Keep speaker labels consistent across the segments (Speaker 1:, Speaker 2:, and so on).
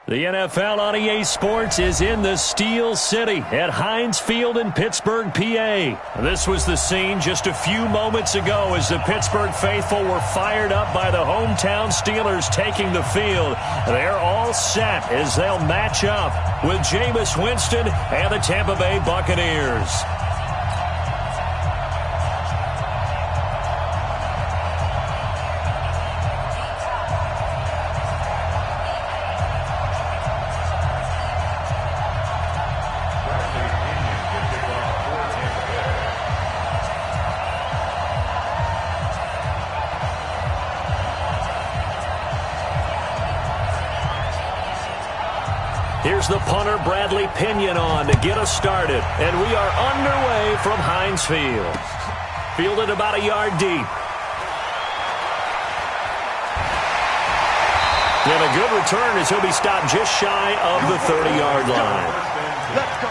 Speaker 1: The NFL on EA Sports is in the Steel City at Heinz Field in Pittsburgh, PA. This was the scene just a few moments ago as the Pittsburgh faithful were fired up by the hometown Steelers taking the field. They're all set as they'll match up with Jameis Winston and the Tampa Bay Buccaneers. Here's the punter, Bradley Pinion, on to get us started. And we are underway from Heinz Field. Fielded about a yard deep. And a good return as he'll be stopped just shy of the 30-yard line.
Speaker 2: Let's go.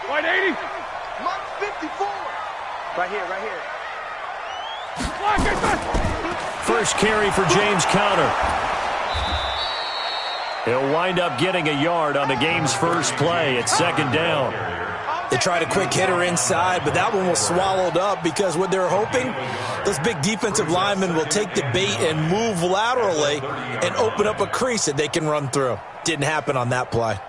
Speaker 2: 180. Mark 54. Right here, right here.
Speaker 1: First carry for James Conner. He'll wind up getting a yard on the game's first play at second down.
Speaker 3: They tried a quick hitter inside, but that one was swallowed up because what they're hoping, those big defensive linemen will take the bait and move laterally and open up a crease that they can run through. Didn't happen on that play.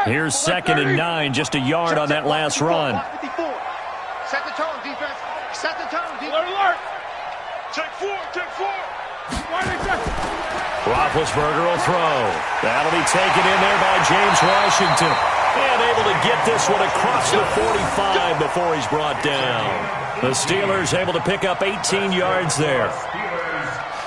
Speaker 1: Here's second and 9, just a yard on that last run.
Speaker 2: Set the tone, defense. Set the tone, defense. Alert. Take four.
Speaker 1: Roethlisberger will throw. That'll be taken in there by James Washington. And able to get this one across the 45 before he's brought down. The Steelers able to pick up 18 yards there.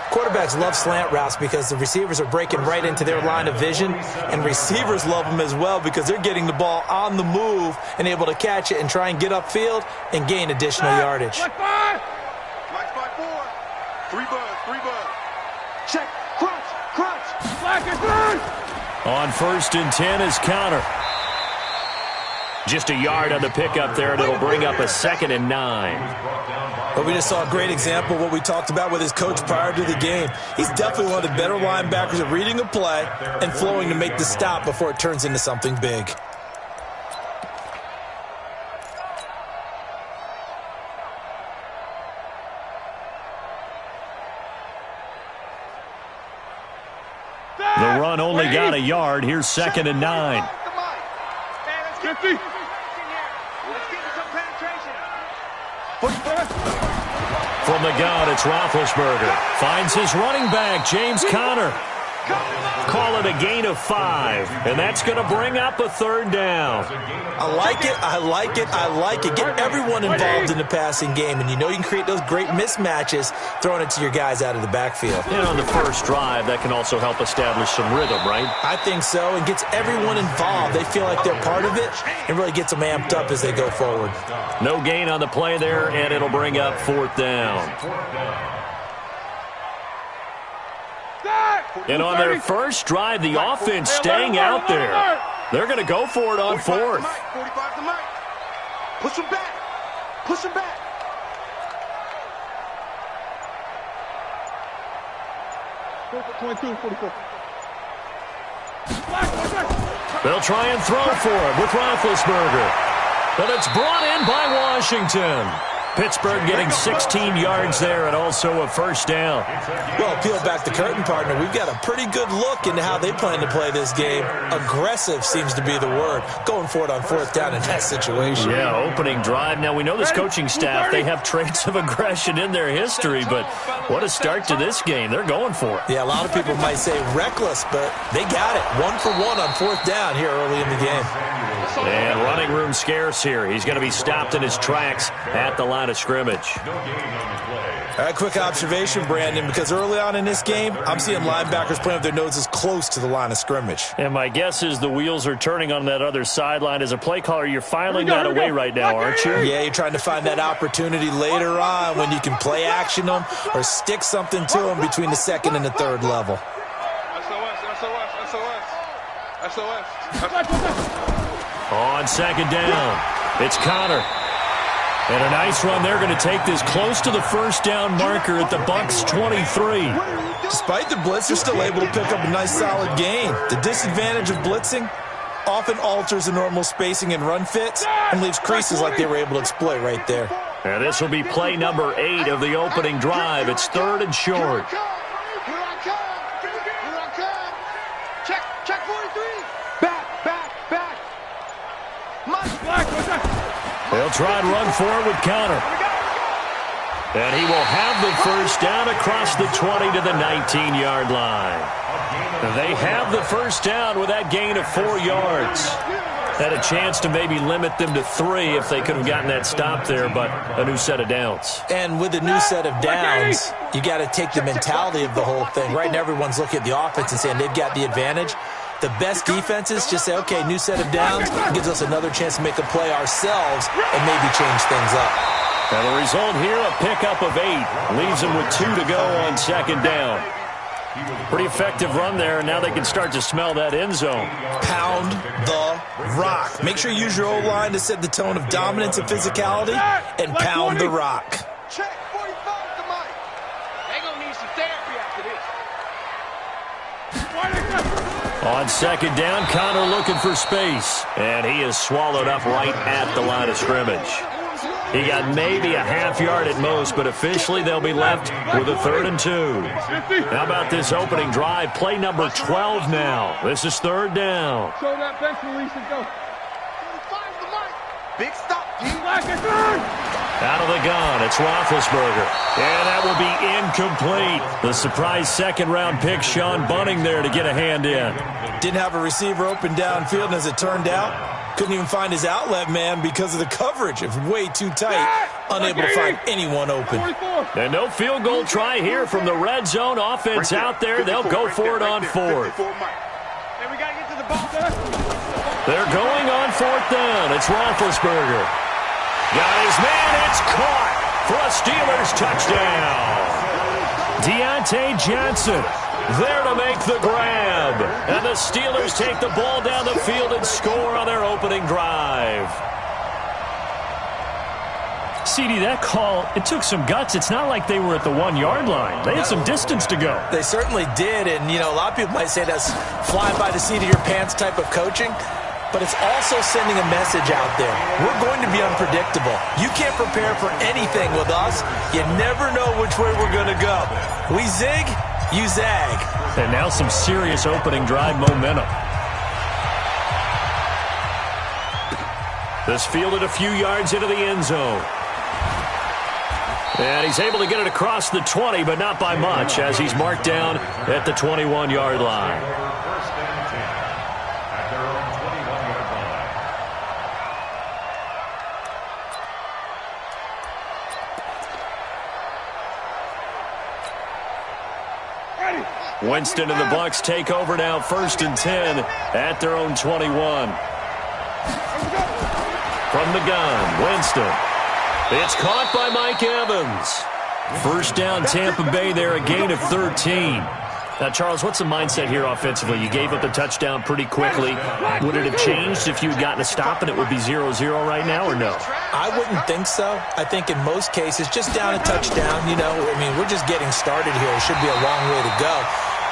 Speaker 3: Quarterbacks love slant routes because the receivers are breaking right into their line of vision, and receivers love them as well because they're getting the ball on the move and able to catch it and try and get upfield and gain additional yardage.
Speaker 2: Mike 5. Mike 5-4. 3 buzz. Check. Crunch. Flag is through.
Speaker 1: On first and 10 is Conner. Just a yard on the pickup there, and it'll bring up a second and 9.
Speaker 3: But we just saw a great example of what we talked about with his coach prior to the game. He's definitely one of the better linebackers at reading a play and flowing to make the stop before it turns into something big.
Speaker 1: The run only got a yard. Here's second and 9.
Speaker 2: 50.
Speaker 1: From the gun, it's Roethlisberger. Finds his running back, James Conner. Call it a gain of 5, and that's going to bring up a third down.
Speaker 3: I like it. Get everyone involved in the passing game, and you know you can create those great mismatches throwing it to your guys out of the backfield.
Speaker 1: And on the first drive, that can also help establish some rhythm, right?
Speaker 3: I think so, and gets everyone involved. They feel like they're part of it and really gets them amped up as they go forward.
Speaker 1: No gain on the play there, and it'll bring up fourth down. And on their first drive, the offense staying out there. They're going to go for it on fourth.
Speaker 2: 45 to Mike. Push him back. 22, 44.
Speaker 1: They'll try and throw for it with Roethlisberger. But it's brought in by Washington. Pittsburgh getting 16 yards there and also a first down.
Speaker 3: Well, peel back the curtain, partner. We've got a pretty good look into how they plan to play this game. Aggressive seems to be the word. Going for it on fourth down in that situation.
Speaker 1: Yeah, opening drive. Now, we know this coaching staff, they have traits of aggression in their history, but what a start to this game. They're going for it.
Speaker 3: Yeah, a lot of people might say reckless, but they got it. 1 for 1 on fourth down here early in the game.
Speaker 1: And running room scarce here. He's going to be stopped in his tracks at the line of scrimmage.
Speaker 3: All right, quick observation, Brandon, because early on in this game, I'm seeing linebackers playing with their noses close to the line of scrimmage.
Speaker 1: And my guess is the wheels are turning on that other sideline. As a play caller, you're filing that away right now, aren't you?
Speaker 3: Yeah, you're trying to find that opportunity later on when you can play action them or stick something to them between the second and the third level.
Speaker 2: SOS.
Speaker 1: On second down, it's Connor. And a nice run. They're going to take this close to the first down marker at the Bucs' 23.
Speaker 3: Despite the blitz, they're still able to pick up a nice solid gain. The disadvantage of blitzing often alters the normal spacing and run fits and leaves creases like they were able to exploit right there.
Speaker 1: And this will be play number 8 of the opening drive. It's 3rd and short.
Speaker 2: Check 43. Back.
Speaker 1: They'll try and run forward with Connor. And he will have the first down across the 20 to the 19-yard line. They have the first down with that gain of 4 yards. Had a chance to maybe limit them to 3 if they could have gotten that stop there, but a new set of downs.
Speaker 3: And with a new set of downs, you got to take the mentality of the whole thing. Right now, everyone's looking at the offense and saying they've got the advantage. The best defenses just say, okay, new set of downs gives us another chance to make a play ourselves and maybe change things up.
Speaker 1: And the result here, a pickup of 8. Leaves them with 2 to go on second down. Pretty effective run there, and now they can start to smell that end zone.
Speaker 3: Pound the rock. Make sure you use your O-line to set the tone of dominance and physicality, and pound the rock.
Speaker 2: Check 45 to Mike. They're going to need some therapy after this.
Speaker 1: On second down, Connor looking for space, and he is swallowed up right at the line of scrimmage. He got maybe a half yard at most, but officially they'll be left with a 3rd and 2. How about this opening drive? Play number 12 now. This is 3rd down.
Speaker 2: Show that bench release and go. 45 to Mike. Big stop.
Speaker 1: Out of the gun, it's Roethlisberger. And that will be incomplete. The surprise second-round pick, Sean Bunting, there to get a hand in.
Speaker 3: Didn't have a receiver open downfield, and as it turned out, couldn't even find his outlet man because of the coverage. It was way too tight, unable to find anyone open.
Speaker 1: And no field goal try here from the red zone. Offense out there. They'll go for it on 4th. They're going on 4th down. It's Roethlisberger. Got his man. It's caught for a Steelers touchdown. Deontay Johnson there to make the grab. And the Steelers take the ball down the field and score on their opening drive. CD, that call, it took some guts. It's not like they were at the 1-yard line. They had some distance to go.
Speaker 3: They certainly did. And, you know, a lot of people might say that's flying by the seat of your pants type of coaching. But it's also sending a message out there. We're going to be unpredictable. You can't prepare for anything with us. You never know which way we're going to go. We zig, you zag.
Speaker 1: And now some serious opening drive momentum. This fielded a few yards into the end zone. And he's able to get it across the 20, but not by much, as he's marked down at the 21-yard line. Winston and the Bucs take over now, 1st and 10 at their own 21. From the gun, Winston. It's caught by Mike Evans. First down, Tampa Bay there, a gain of 13. Now, Charles, what's the mindset here offensively? You gave up the touchdown pretty quickly. Would it have changed if you had gotten a stop and it would be 0-0 right now, or no?
Speaker 3: I wouldn't think so. I think in most cases, just down a touchdown, you know, I mean, we're just getting started here. It should be a long way to go.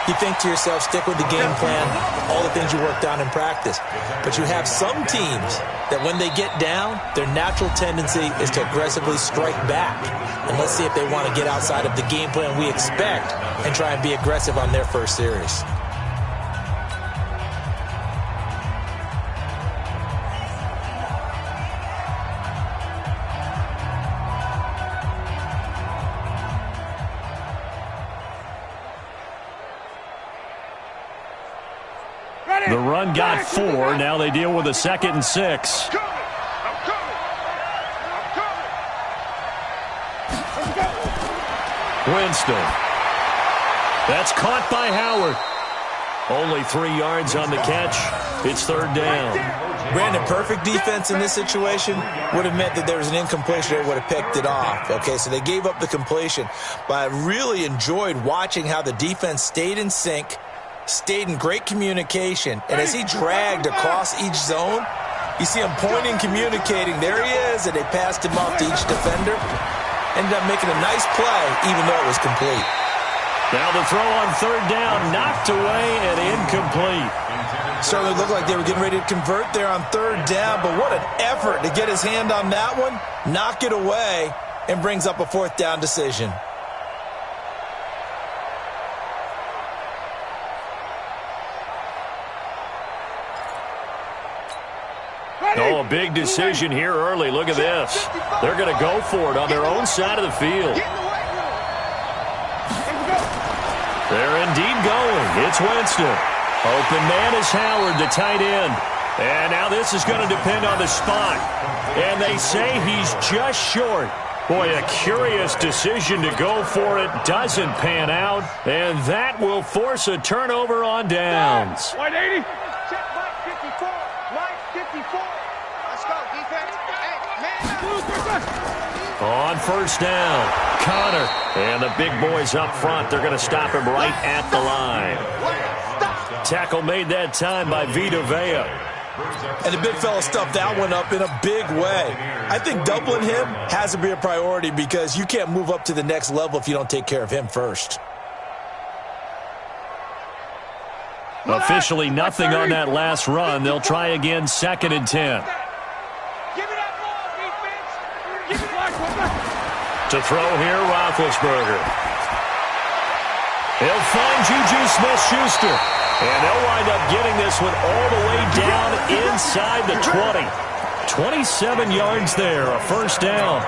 Speaker 3: You think to yourself, stick with the game plan, all the things you worked on in practice. But you have some teams that when they get down, their natural tendency is to aggressively strike back. And let's see if they want to get outside of the game plan we expect and try and be aggressive on their first series.
Speaker 1: The run got 4. Now they deal with a 2nd and 6. Winston. That's caught by Howard. Only 3 yards on the catch. It's 3rd down.
Speaker 3: Brandon, perfect defense in this situation would have meant that there was an incompletion. They would have picked it off. Okay, so they gave up the completion. But I really enjoyed watching how the defense stayed in sync, stayed in great communication, and as he dragged across each zone, you see him pointing, communicating. There he is, and they passed him off to each defender. Ended up making a nice play, even though it was complete.
Speaker 1: Now the throw on third down, knocked away and incomplete.
Speaker 3: Certainly looked like they were getting ready to convert there on third down, but what an effort to get his hand on that one, knock it away, and brings up a fourth down decision.
Speaker 1: Oh, a big decision here early. Look at this. They're going to go for it on their own side of the field. They're indeed going. It's Winston. Open man is Howard, the tight end. And now this is going to depend on the spot. And they say he's just short. Boy, a curious decision to go for it. Doesn't pan out. And that will force a turnover on downs.
Speaker 2: 180. Check right 54. Right 54. Let's go, defense. Hey, man.
Speaker 1: On first down, Connor. And the big boys up front. They're going to stop him right at the line. Tackle made that time by Vita Vea.
Speaker 3: And the big fella stuffed that one up in a big way. I think doubling him has to be a priority because you can't move up to the next level if you don't take care of him first.
Speaker 1: Officially nothing on that last run. They'll try again, 2nd and 10. To throw here, Roethlisberger. He'll find Juju Smith-Schuster. And they'll wind up getting this one all the way down inside the 20. 27 yards there, a first down.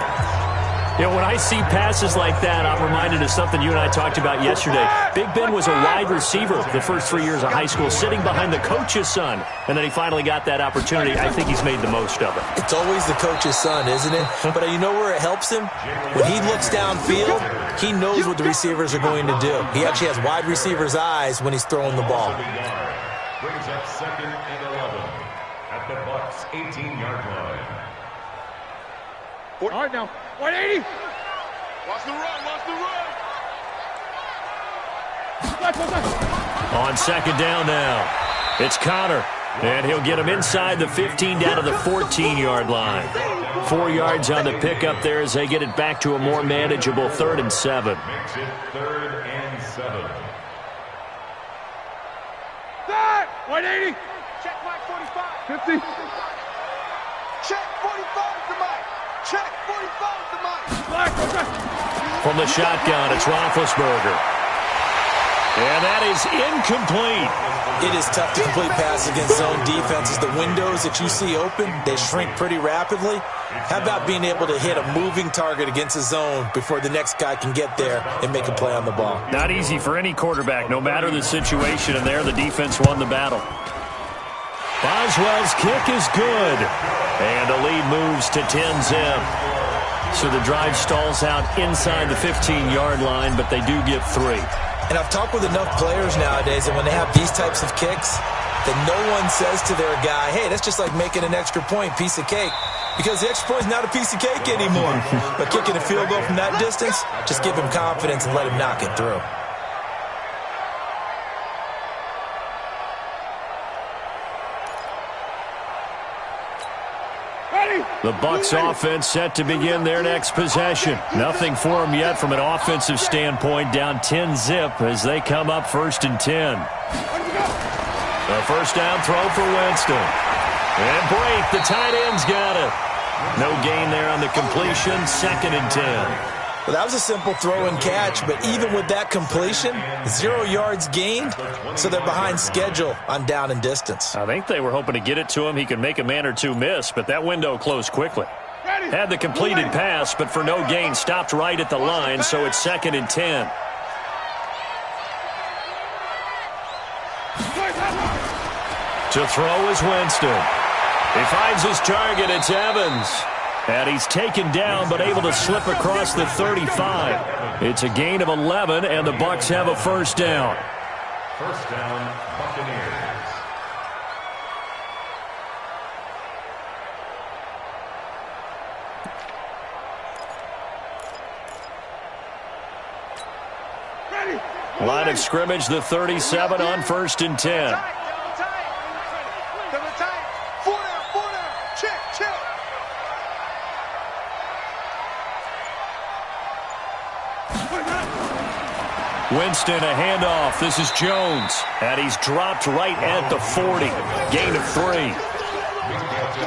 Speaker 1: You know, when I see passes like that, I'm reminded of something you and I talked about yesterday. Big Ben was a wide receiver the first 3 years of high school, sitting behind the coach's son. And then he finally got that opportunity. I think he's made the most of it.
Speaker 3: It's always the coach's son, isn't it? But you know where it helps him? When he looks downfield, he knows what the receivers are going to do. He actually has wide receivers' eyes when he's throwing the ball.
Speaker 4: Brings up 2nd and 11 at the Bucs 18-yard line.
Speaker 2: All right, now. 180. Watch the run. Watch the run.
Speaker 1: On 2nd down now, it's Connor. And he'll get him inside the 15 down to the 14-yard line. 4 yards on the pickup there as they get it back to a more manageable 3rd and 7.
Speaker 4: Makes it 3rd and 7.
Speaker 2: 180. Check Mike 45. 50. Check 45 to Mike. Check 45 to Mike.
Speaker 1: From the shotgun, it's Roethlisberger. And that is incomplete.
Speaker 3: It is tough to complete passes against zone defenses. The windows that you see open, they shrink pretty rapidly. How about being able to hit a moving target against a zone before the next guy can get there and make a play on the ball?
Speaker 1: Not easy for any quarterback, no matter the situation, and there the defense won the battle. Boswell's kick is good. And the lead moves to 10-zip. So the drive stalls out inside the 15-yard line, but they do get 3.
Speaker 3: And I've talked with enough players nowadays that when they have these types of kicks, that no one says to their guy, hey, that's just like making an extra point, piece of cake. Because the extra point is not a piece of cake anymore. But kicking a field goal from that distance, just give him confidence and let him knock it through.
Speaker 1: The Bucs offense set to begin their next possession. Nothing for them yet from an offensive standpoint, down 10-zip as they come up 1st and 10. The first down throw for Winston. And break, the tight end's got it. No gain there on the completion, 2nd and 10.
Speaker 3: Well, that was a simple throw and catch, but even with that completion, 0 yards gained, so they're behind schedule on down and distance.
Speaker 1: I think they were hoping to get it to him. He could make a man or two miss, but that window closed quickly. Had the completed pass, but for no gain, stopped right at the line, so it's 2nd and 10. To throw is Winston. He finds his target. It's Evans. And he's taken down, but able to slip across the 35. It's a gain of 11, and the Bucs have a first down.
Speaker 4: First down, Buccaneers.
Speaker 1: Line of scrimmage, the 37 on 1st and 10. Winston, a handoff. This is Jones. And he's dropped right at the 40. Gain of 3.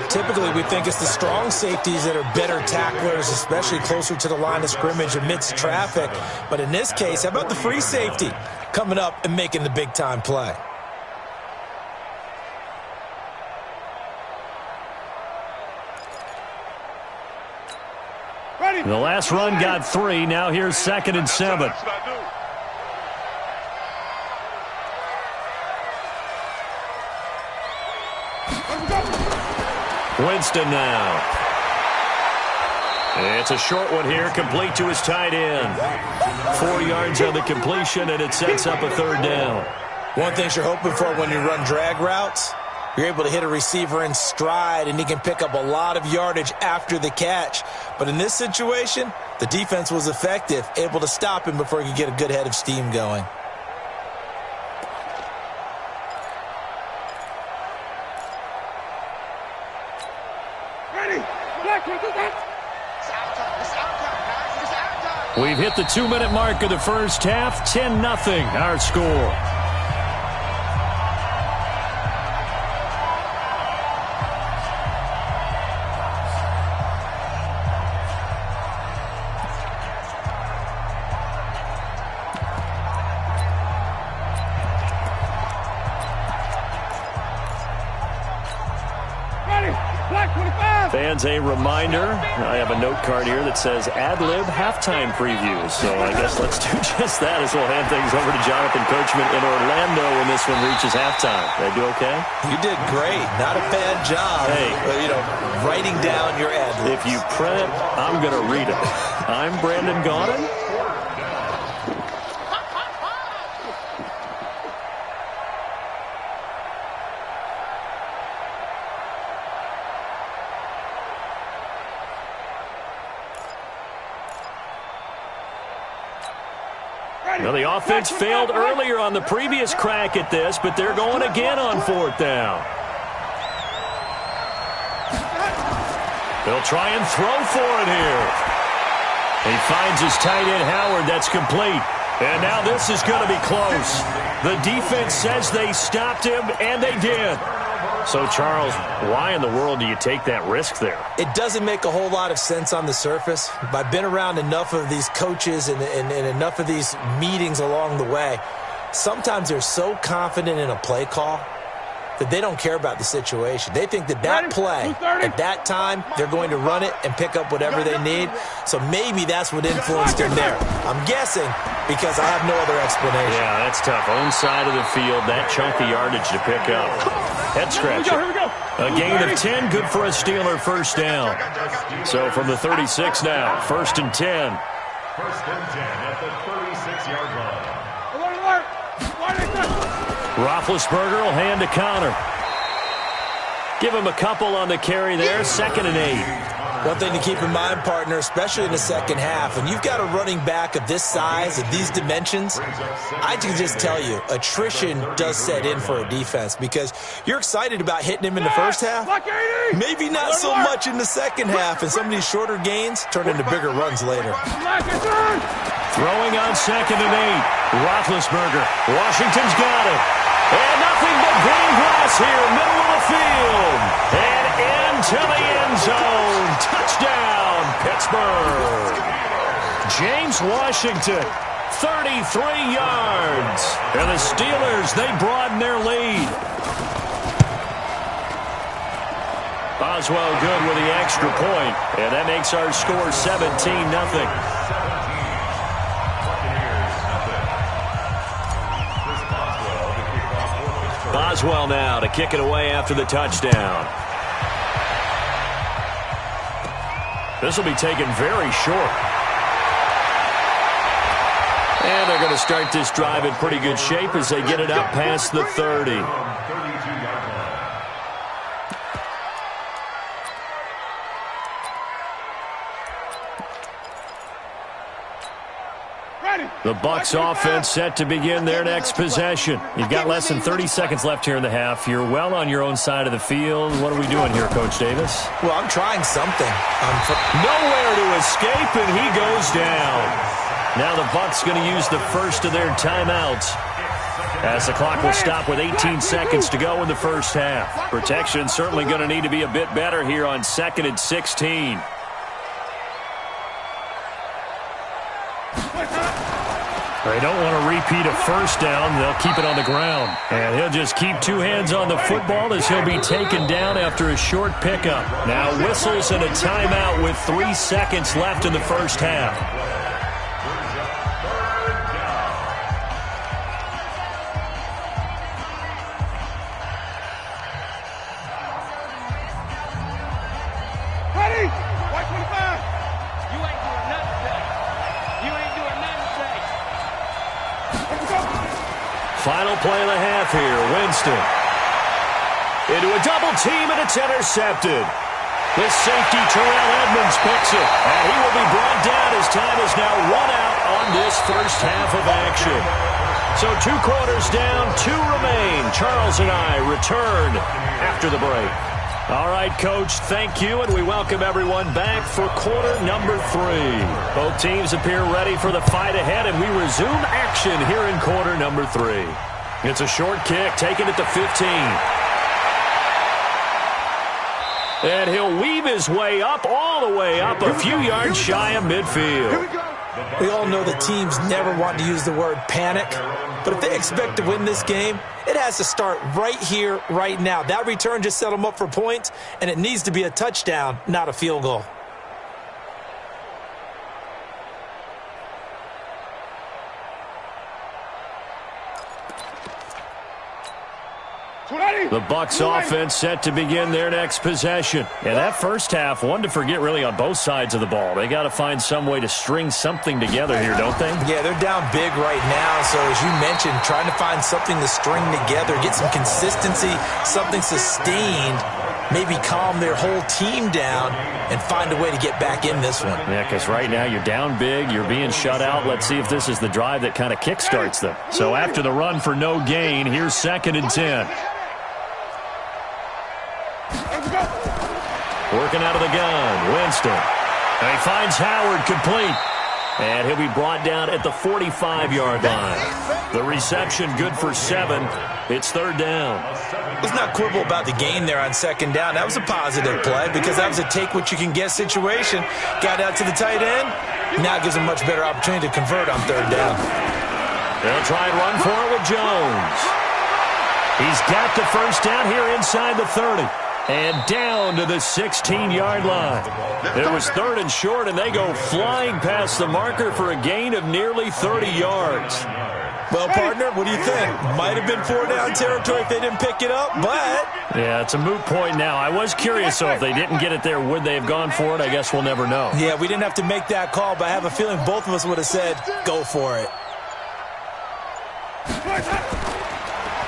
Speaker 3: Typically, we think it's the strong safeties that are better tacklers, especially closer to the line of scrimmage amidst traffic. But in this case, how about the free safety coming up and making the big-time play?
Speaker 1: The last run got 3. Now here's 2nd and 7. Winston now. It's a short one here, complete to his tight end. 4 yards on the completion, and it sets up a 3rd down.
Speaker 3: One thing you're hoping for when you run drag routes, you're able to hit a receiver in stride, and he can pick up a lot of yardage after the catch. But in this situation, the defense was effective, able to stop him before he could get a good head of steam going.
Speaker 1: We've hit the 2-minute mark of the first half. 10-0 our score. Fans, a reminder, I have a note card here that says ad-lib halftime preview. So I guess let's do just that as we'll hand things over to Jonathan Coachman in Orlando when this one reaches halftime. Did I do okay?
Speaker 3: You did great. Not a bad job.
Speaker 1: Hey,
Speaker 3: writing down your ad-libs.
Speaker 1: If you print it, I'm going to read it. I'm Brandon Gaudin. Well, the offense failed earlier on the previous crack at this, but they're going again on 4th down. They'll try and throw for it here. He finds his tight end, Howard. That's complete. And now this is going to be close. The defense says they stopped him, and they did. So, Charles, why in the world do you take that risk there?
Speaker 3: It doesn't make a whole lot of sense on the surface. But I've been around enough of these coaches and enough of these meetings along the way. Sometimes they're so confident in a play call that they don't care about the situation. They think that play, at that time, they're going to run it and pick up whatever they need. So maybe that's what influenced him there. I'm guessing because I have no other explanation.
Speaker 1: Yeah, that's tough. Own side of the field, that chunk of yardage to pick up. Head scratcher. A gain of 10, good for a Steeler 1st down. So from the 36 now, 1st and 10.
Speaker 4: 1st and 10 at the 36-yard line.
Speaker 1: Roethlisberger will hand to Connor. Give him a couple on the carry there. 2nd and 8.
Speaker 3: One thing to keep in mind, partner, especially in the second half, when you've got a running back of this size, of these dimensions, I can just tell you, attrition does set in for a defense because you're excited about hitting him in the first half, maybe not so much in the second half, and some of these shorter gains turn into bigger runs later.
Speaker 1: Throwing on 2nd and 8. Roethlisberger. Washington's got it. And nothing but green grass here, middle of the field. And into the end zone. Touchdown, Pittsburgh. James Washington, 33 yards. And the Steelers, they broaden their lead. Boswell good with the extra point. And that makes our score 17-0. Boswell now to kick it away after the touchdown. This will be taken very short. And they're going to start this drive in pretty good shape as they get it up past the 30.
Speaker 2: Ready.
Speaker 1: The Bucs offense set to begin their next possession. You've got less than 30 seconds left here in the half. You're well on your own side of the field. What are we doing here, Coach Davis?
Speaker 3: Well, I'm trying something.
Speaker 1: Nowhere to escape, and he goes down. Now the Bucs going to use the first of their timeouts, as the clock will stop with 18 seconds to go in the first half. Protection certainly going to need to be a bit better here on 2nd and 16. They don't want to repeat a first down. They'll keep it on the ground. And he'll just keep two hands on the football as he'll be taken down after a short pickup. Now whistles and a timeout with 3 seconds left in the first half.
Speaker 2: Ready? White 25. You ain't doing nothing today. You ain't doing nothing today. Let's go.
Speaker 1: Final play of the half here. Winston into a double team, and it's intercepted. The safety, Terrell Edmonds, picks it, and he will be brought down as time is now run out on this first half of action. So 2 quarters down, 2 remain. Charles and I return after the break. All right, Coach, thank you, and we welcome everyone back for quarter number 3. Both teams appear ready for the fight ahead, and we resume action here in quarter number 3. It's a short kick, taken at the 15. And he'll weave his way up, all the way up, a few yards shy of midfield.
Speaker 3: We all know that teams never want to use the word panic, but if they expect to win this game, it has to start right here, right now. That return just set them up for points, and it needs to be a touchdown, not a field goal.
Speaker 1: The Bucs offense set to begin their next possession. And that first half, one to forget really on both sides of the ball. They got to find some way to string something together here, don't they?
Speaker 3: Yeah, they're down big right now. So as you mentioned, trying to find something to string together, get some consistency, something sustained, maybe calm their whole team down and find a way to get back in this one.
Speaker 1: Yeah, because right now you're down big, you're being shut out. Let's see if this is the drive that kind of kickstarts them. So after the run for no gain, here's 2nd and 10. Working out of the gun, Winston. And he finds Howard complete. And he'll be brought down at the 45-yard line. The reception good for 7. It's 3rd down.
Speaker 3: Let's not quibble about the gain there on 2nd down. That was a positive play because that was a take-what-you-can-get situation. Got out to the tight end. Now it gives him a much better opportunity to convert on 3rd down.
Speaker 1: They'll try and run for it with Jones. He's got the first down here inside the 30. And down to the 16-yard line. It was 3rd and short, and they go flying past the marker for a gain of nearly 30 yards.
Speaker 3: Well, partner, what do you think? Might have been 4-down territory if they didn't pick it up, but...
Speaker 1: Yeah, it's a moot point now. I was curious, so if they didn't get it there, would they have gone for it? I guess we'll never know.
Speaker 3: Yeah, we didn't have to make that call, but I have a feeling both of us would have said, go for it.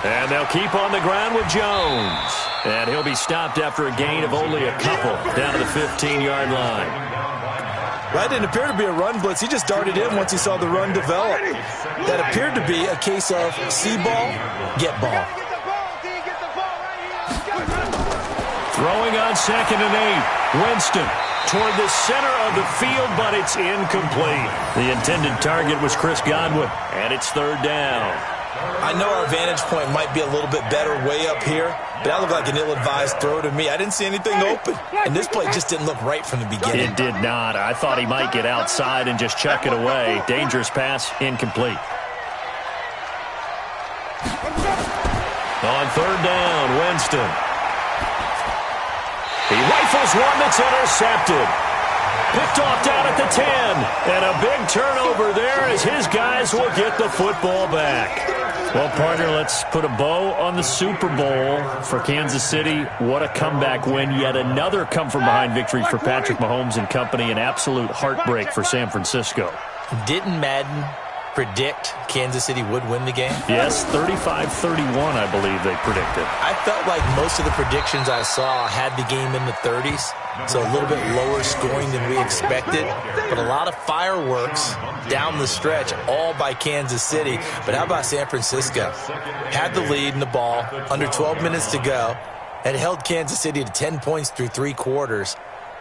Speaker 1: And they'll keep on the ground with Jones. And he'll be stopped after a gain of only a couple down to the 15-yard line.
Speaker 3: That didn't appear to be a run blitz. He just darted in once he saw the run develop. That appeared to be a case of see ball, get ball.
Speaker 1: Throwing on 2nd and 8. Winston toward the center of the field, but it's incomplete. The intended target was Chris Godwin, and it's 3rd down.
Speaker 3: I know our vantage point might be a little bit better way up here, but that looked like an ill-advised throw to me. I didn't see anything open, and this play just didn't look right from the beginning.
Speaker 1: It did not. I thought he might get outside and just chuck it away. Dangerous pass, incomplete. On 3rd down, Winston. He rifles one that's intercepted. Picked off down at the 10. And a big turnover there as his guys will get the football back. Well, partner, let's put a bow on the Super Bowl for Kansas City. What a comeback win. Yet another come-from-behind victory for Patrick Mahomes and company. An absolute heartbreak for San Francisco.
Speaker 3: Didn't Madden predict Kansas City would win the game?
Speaker 1: Yes, 35-31, I believe they predicted.
Speaker 3: I felt like most of the predictions I saw had the game in the 30s, so a little bit lower scoring than we expected, but a lot of fireworks down the stretch, all by Kansas City. But how about San Francisco? Had the lead in the ball, under 12 minutes to go, and held Kansas City to 10 points through 3 quarters.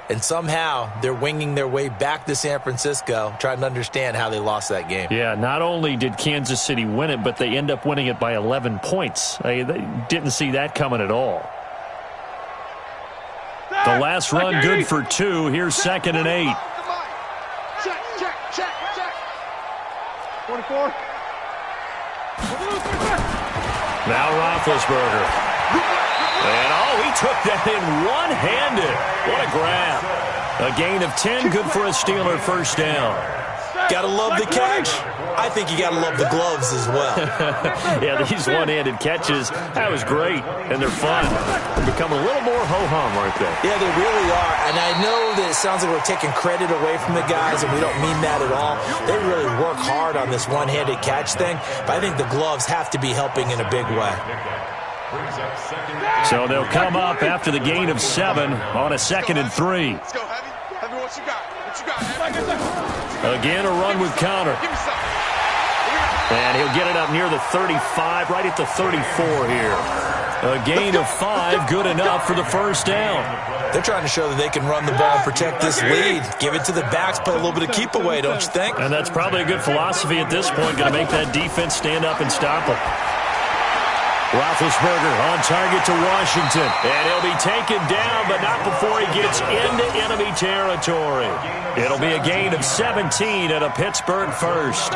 Speaker 3: And somehow they're winging their way back to San Francisco, trying to understand how they lost that game.
Speaker 1: Yeah, not only did Kansas City win it, but they end up winning it by 11 points. They didn't see that coming at all. The last run good for 2. Here's 2nd and 8.
Speaker 2: Check. 24.
Speaker 1: Now Roethlisberger. And, he took that in one-handed. What a grab. A gain of 10, good for a Steeler first down.
Speaker 3: Gotta love the catch. I think you gotta love the gloves as well.
Speaker 1: Yeah, these one-handed catches, that was great, and they're fun. They're becoming a little more ho-hum, aren't they?
Speaker 3: Yeah, they really are. And I know that it sounds like we're taking credit away from the guys, and we don't mean that at all. They really work hard on this one-handed catch thing, but I think the gloves have to be helping in a big way.
Speaker 1: So they'll come up after the gain of 7 on a 2nd and 3.
Speaker 2: Let's go, Heavy. Heavy, what you got? Heavy?
Speaker 1: Again, a run with Connor. And he'll get it up near the 35, right at the 34 here. A gain of 5, good enough for the first down.
Speaker 3: They're trying to show that they can run the ball and protect this lead. Give it to the backs, play a little bit of keep away, don't you think?
Speaker 1: And that's probably a good philosophy at this point, going to make that defense stand up and stop them. Roethlisberger on target to Washington. And he'll be taken down, but not before he gets into enemy territory. It'll be a gain of 17 and a Pittsburgh first.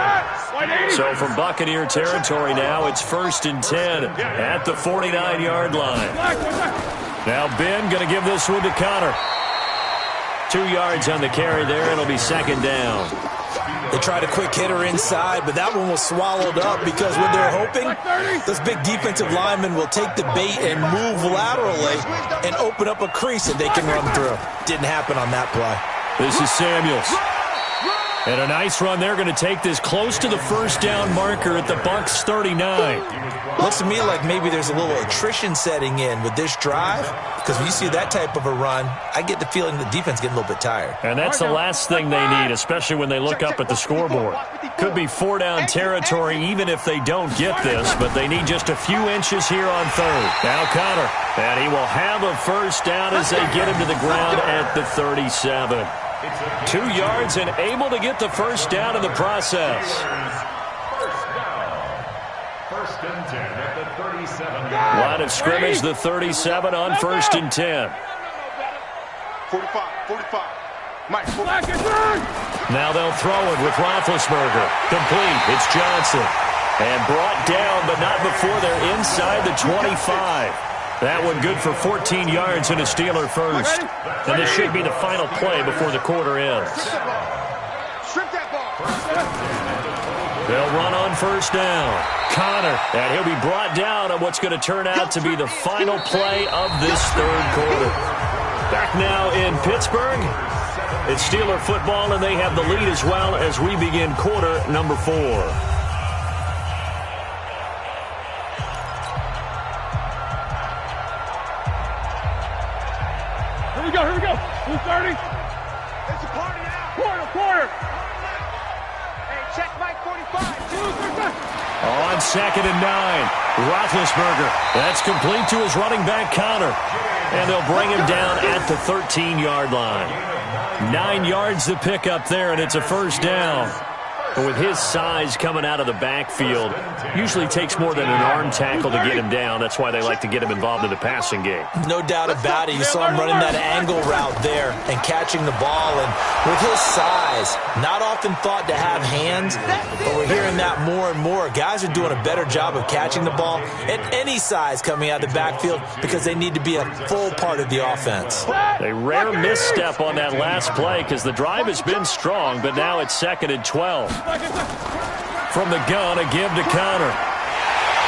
Speaker 1: So from Buccaneer territory now, it's 1st and 10 at the 49-yard line. Now Ben going to give this one to Connor. 2 yards on the carry there. It'll be 2nd down.
Speaker 3: They tried a quick hitter inside, but that one was swallowed up because what they're hoping, those big defensive linemen will take the bait and move laterally and open up a crease that they can run through. Didn't happen on that play.
Speaker 1: This is Samuels. And a nice run. They're going to take this close to the first down marker at the Bucs 39.
Speaker 3: Looks to me like maybe there's a little attrition setting in with this drive, because when you see that type of a run, I get the feeling the defense getting a little bit tired.
Speaker 1: And that's the last thing they need, especially when they look up at the scoreboard. Could be 4-down territory even if they don't get this, but they need just a few inches here on 3rd. Now Connor, and he will have a first down as they get him to the ground at the 37. 2 yards and able to get the first down in the process.
Speaker 4: First and 10 at the 37.
Speaker 1: Line of scrimmage, the 37 on 1st and 10.
Speaker 2: 45. Mike,
Speaker 1: Now they'll throw it with Roethlisberger. Complete. It's Johnson. And brought down, but not before they're inside the 25. That one good for 14 yards and a Steeler first. And this should be the final play before the quarter ends.
Speaker 2: strip that ball.
Speaker 1: They'll run on first down. Connor, and he'll be brought down on what's going to turn out to be the final play of this 3rd quarter. Back now in Pittsburgh. It's Steeler football, and they have the lead as well as we begin quarter number 4.
Speaker 2: Here we go. Who's starting? It's a party now. Quarter. Hey, check Mike 45.
Speaker 1: On 2nd and 9, Roethlisberger. That's complete to his running back, Connor. And they'll bring him down at the 13-yard line. 9 yards to pick up there, and it's a first down. But with his size coming out of the backfield, usually takes more than an arm tackle to get him down. That's why they like to get him involved in the passing game.
Speaker 3: No doubt about it. You saw him running that angle route there and catching the ball. And with his size, not often thought to have hands, but we're hearing that more and more. Guys are doing a better job of catching the ball at any size coming out of the backfield because they need to be a full part of the offense.
Speaker 1: A rare misstep on that last play because the drive has been strong, but now it's 2nd and 12. From the gun, a give to Connor.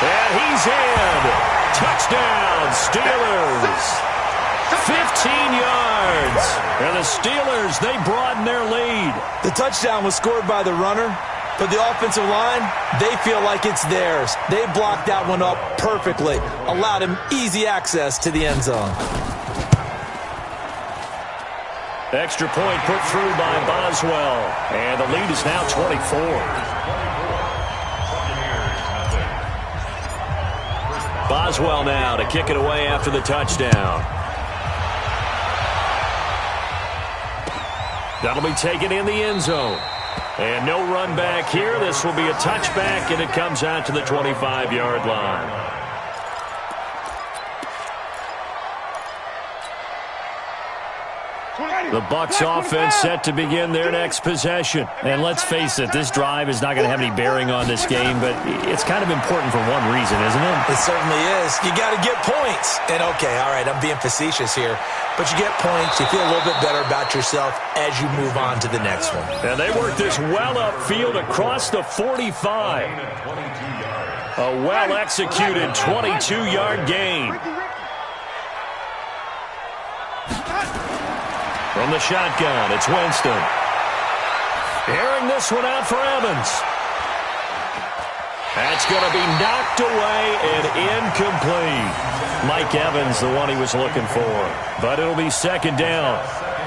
Speaker 1: And he's in. Touchdown, Steelers. 15 yards. And the Steelers, they broaden their lead.
Speaker 3: The touchdown was scored by the runner. But the offensive line, they feel like it's theirs. They blocked that one up perfectly, allowed him easy access to the end zone.
Speaker 1: Extra point put through by Boswell. And the lead is now 24. Boswell now to kick it away after the touchdown. That'll be taken in the end zone. And no run back here. This will be a touchback, and it comes out to the 25-yard line. The Bucs offense set to begin their next possession. And let's face it, this drive is not going to have any bearing on this game, but it's kind of important for one reason, isn't it?
Speaker 3: It certainly is. You got to get points. And okay, all right, I'm being facetious here, but you get points, you feel a little bit better about yourself as you move on to the next one.
Speaker 1: And they work this well upfield across the 45. A well-executed 22-yard gain. From the shotgun, it's Winston. Airing this one out for Evans. That's going to be knocked away and incomplete. Mike Evans, the one he was looking for. But it'll be second down.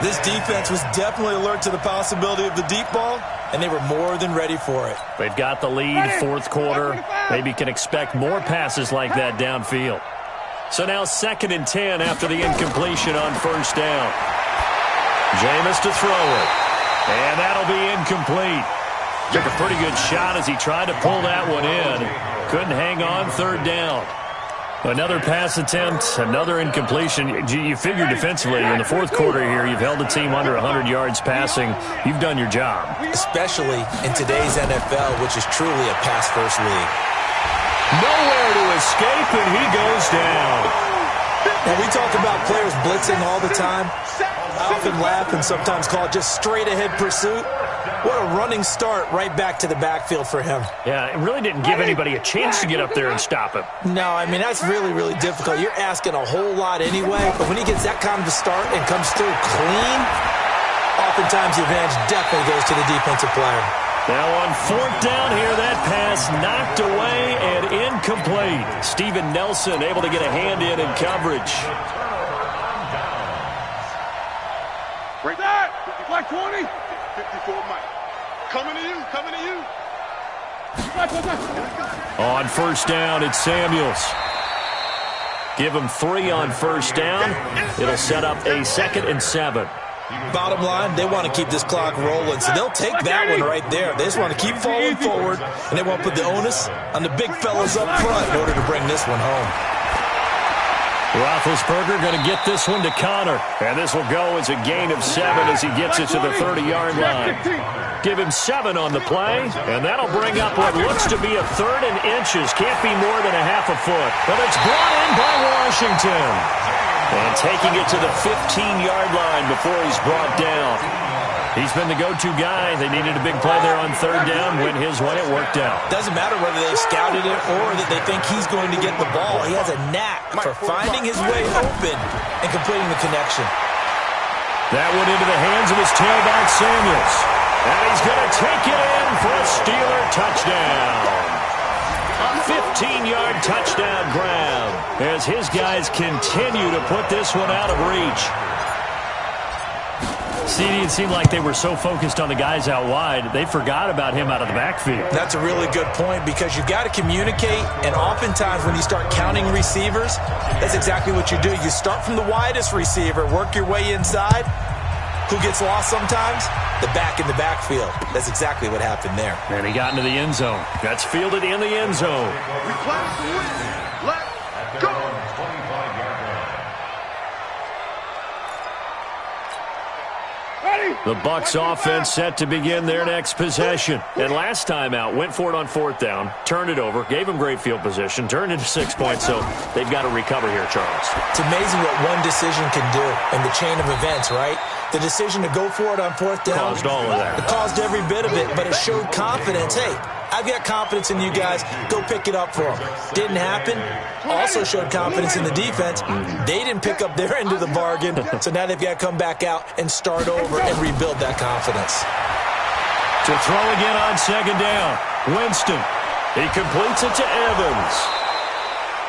Speaker 3: This defense was definitely alert to the possibility of the deep ball, and they were more than ready for it.
Speaker 1: They've got the lead, fourth quarter. Maybe can expect more passes like that downfield. So now 2nd and 10 after the incompletion on first down. Jameis to throw it. And that'll be incomplete. Took a pretty good shot as he tried to pull that one in. Couldn't hang on, third down. Another pass attempt, another incompletion. You figure defensively in the fourth quarter here, you've held the team under 100 yards passing. You've done your job.
Speaker 3: Especially in today's NFL, which is truly a pass-first league.
Speaker 1: Nowhere to escape, and he goes down.
Speaker 3: Now, we talk about players blitzing all the time. I often laugh and sometimes call it just straight-ahead pursuit. What a running start right back to the backfield for him.
Speaker 1: Yeah, it really didn't give anybody a chance to get up there and stop him.
Speaker 3: No, I mean, that's really, really difficult. You're asking a whole lot anyway, but when he gets that kind of a start and comes through clean, oftentimes the advantage definitely goes to the defensive player.
Speaker 1: Now on fourth down here, that pass knocked away and incomplete. Steven Nelson able to get a hand in coverage.
Speaker 2: Break that! 55-20. 54 Mike. Coming to you, coming to you.
Speaker 1: On first down, it's Samuels. Give him 3 on first down. It'll set up a 2nd and 7.
Speaker 3: Bottom line, they want to keep this clock rolling, so they'll take that one right there. They just want to keep falling forward, and they want to put the onus on the big fellas up front in order to bring this one home.
Speaker 1: Roethlisberger going to get this one to Connor. And this will go as a gain of 7 as he gets it to the 30-yard line. Give him 7 on the play, and that'll bring up what looks to be a 3rd and inches. Can't be more than a half a foot. But it's brought in by Washington. And taking it to the 15-yard line before he's brought down. He's been the go-to guy. They needed a big play there on third down. Went his way. It worked out.
Speaker 3: Doesn't matter whether they've scouted it or that they think he's going to get the ball. He has a knack for finding his way open and completing the connection.
Speaker 1: That went into the hands of his tailback, Samuels. And he's going to take it in for a Steeler touchdown. A 15-yard touchdown grab as his guys continue to put this one out of reach. It seemed like they were so focused on the guys out wide, they forgot about him out of the backfield.
Speaker 3: That's a really good point because you've got to communicate, and oftentimes when you start counting receivers, that's exactly what you do. You start from the widest receiver, work your way inside. Who gets lost sometimes? The back in the backfield. That's exactly what happened there.
Speaker 1: And he got into the end zone. That's fielded in the end zone.
Speaker 2: We clap to win. Let's go.
Speaker 1: The Bucs offense set to begin their next possession. And last time out, went for it on fourth down, turned it over, gave them great field position, turned into 6 points, so they've got to recover here, Charles.
Speaker 3: It's amazing what one decision can do in the chain of events, right? The decision to go for it on fourth down
Speaker 1: caused all of that.
Speaker 3: It caused every bit of it, but it showed confidence. Hey, I've got confidence in you guys. Go pick it up for them. Didn't happen. Also showed confidence in the defense. They didn't pick up their end of the bargain, so now they've got to come back out and start over and rebuild that confidence.
Speaker 1: To throw again on second down. Winston. He completes it to Evans.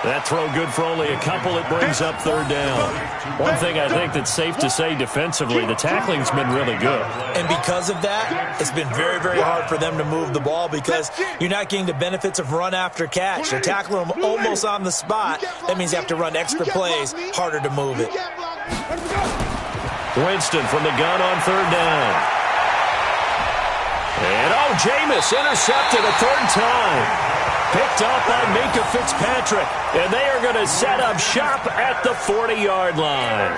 Speaker 1: That throw good for only a couple. It brings up third down. One thing I think that's safe to say defensively, the tackling's been really good.
Speaker 3: And because of that, it's been very, very hard for them to move the ball because you're not getting the benefits of run after catch. They're tackling them almost on the spot. That means you have to run extra plays, harder to move it.
Speaker 1: Winston from the gun on third down. And Jameis intercepted a third time. Picked off by Minka Fitzpatrick. And they are going to set up shop at the 40-yard line.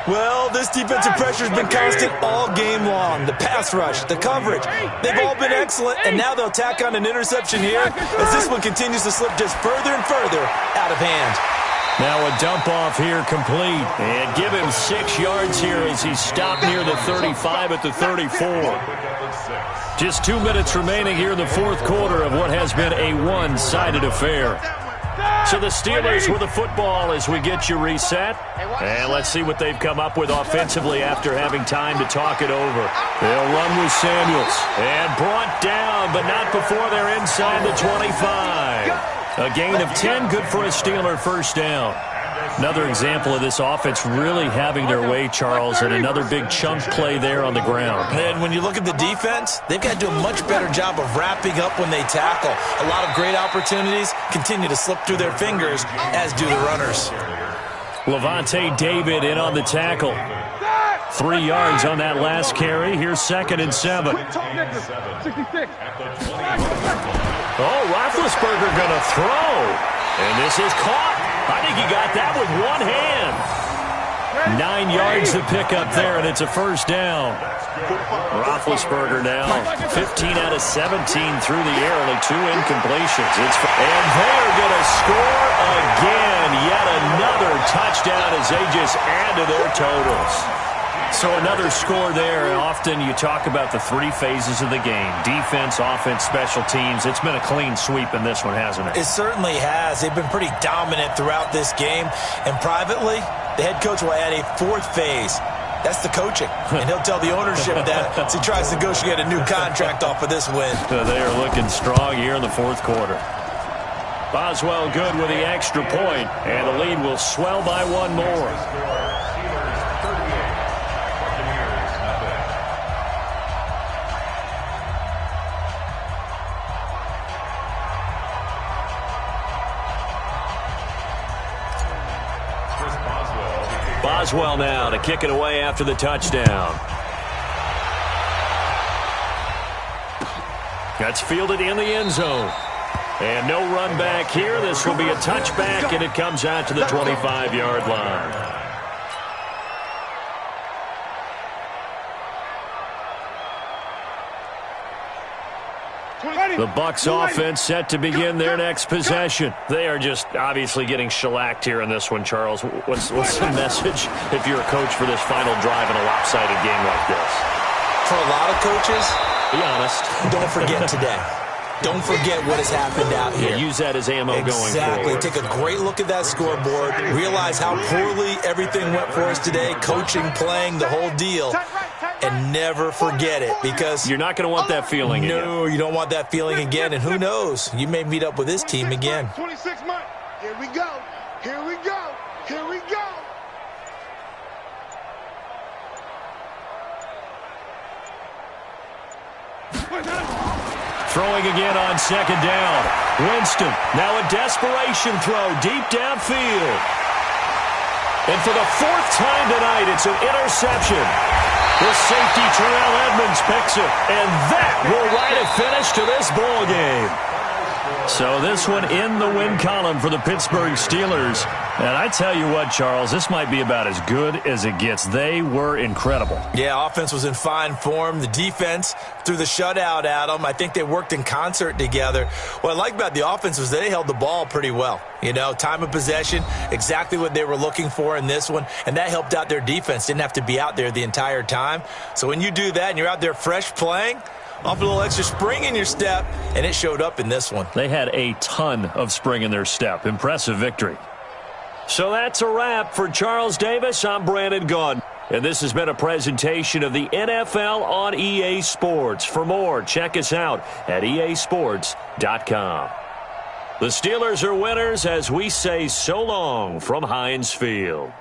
Speaker 3: Well, this defensive pressure has been constant all game long. The pass rush, the coverage, they've all been excellent. And now they'll tack on an interception here as this one continues to slip just further and further out of hand.
Speaker 1: Now a dump off here complete. And give him 6 yards here as he's stopped near the 35 at the 34. Just 2 minutes remaining here in the fourth quarter of what has been a one-sided affair. So the Steelers with the football as we get you reset. And let's see what they've come up with offensively after having time to talk it over. They'll run with Samuels. And brought down, but not before they're inside the 25. A gain of 10, good for a Steeler first down. Another example of this offense really having their way, Charles, and another big chunk play there on the ground.
Speaker 3: And when you look at the defense, they've got to do a much better job of wrapping up when they tackle. A lot of great opportunities continue to slip through their fingers, as do the runners.
Speaker 1: Levante David in on the tackle. 3 yards on that last carry. Here's 2nd and 7. Oh, Roethlisberger going to throw. And this is caught. I think he got that with one hand. 9 yards to pick up there, and it's a first down. Roethlisberger now 15 out of 17 through the air, only 2 incompletions. And they are going to score again. Yet another touchdown as they just add to their totals. So another score there. Often you talk about the 3 phases of the game. Defense, offense, special teams. It's been a clean sweep in this one, hasn't it?
Speaker 3: It certainly has. They've been pretty dominant throughout this game. And privately, the head coach will add a 4th phase. That's the coaching. And he'll tell the ownership that as he tries to negotiate a new contract off of this win.
Speaker 1: They are looking strong here in the fourth quarter. Boswell good with the extra point, and the lead will swell by 1 more. Boswell now to kick it away after the touchdown. That's fielded in the end zone. And no run back here. This will be a touchback, and it comes out to the 25-yard line. The Bucs offense set to begin their next possession. They are just obviously getting shellacked here in this one, Charles. What's the message if you're a coach for this final drive in a lopsided game like this?
Speaker 3: For a lot of coaches,
Speaker 1: be honest,
Speaker 3: don't forget today. Don't forget what has happened out here.
Speaker 1: Yeah, use that as ammo going forward.
Speaker 3: Exactly. Take a great look at that scoreboard. Realize how poorly everything went for us today. Coaching, playing, the whole deal. And never forget it, because
Speaker 1: you're not going to want that feeling again.
Speaker 3: No, you don't want that feeling again. And who knows? You may meet up with this team again.
Speaker 2: 26 months. Here we go. Here we go. Here we go.
Speaker 1: Throwing again on second down. Winston, now a desperation throw deep downfield. And for the 4th time tonight, it's an interception. The safety, Terrell Edmonds, picks it. And that will write a finish to this ball game. So this one in the win column for the Pittsburgh Steelers. And I tell you what, Charles, this might be about as good as it gets. They were incredible.
Speaker 3: Yeah, offense was in fine form. The defense threw the shutout at them. I think they worked in concert together. What I like about the offense was they held the ball pretty well. You know, time of possession, exactly what they were looking for in this one. And that helped out their defense. Didn't have to be out there the entire time. So when you do that and you're out there fresh playing, off a little extra spring in your step, and it showed up in this one.
Speaker 1: They had a ton of spring in their step. Impressive victory. So that's a wrap for Charles Davis. I'm Brandon Gaudin. And this has been a presentation of the NFL on EA Sports. For more, check us out at easports.com. The Steelers are winners as we say so long from Heinz Field.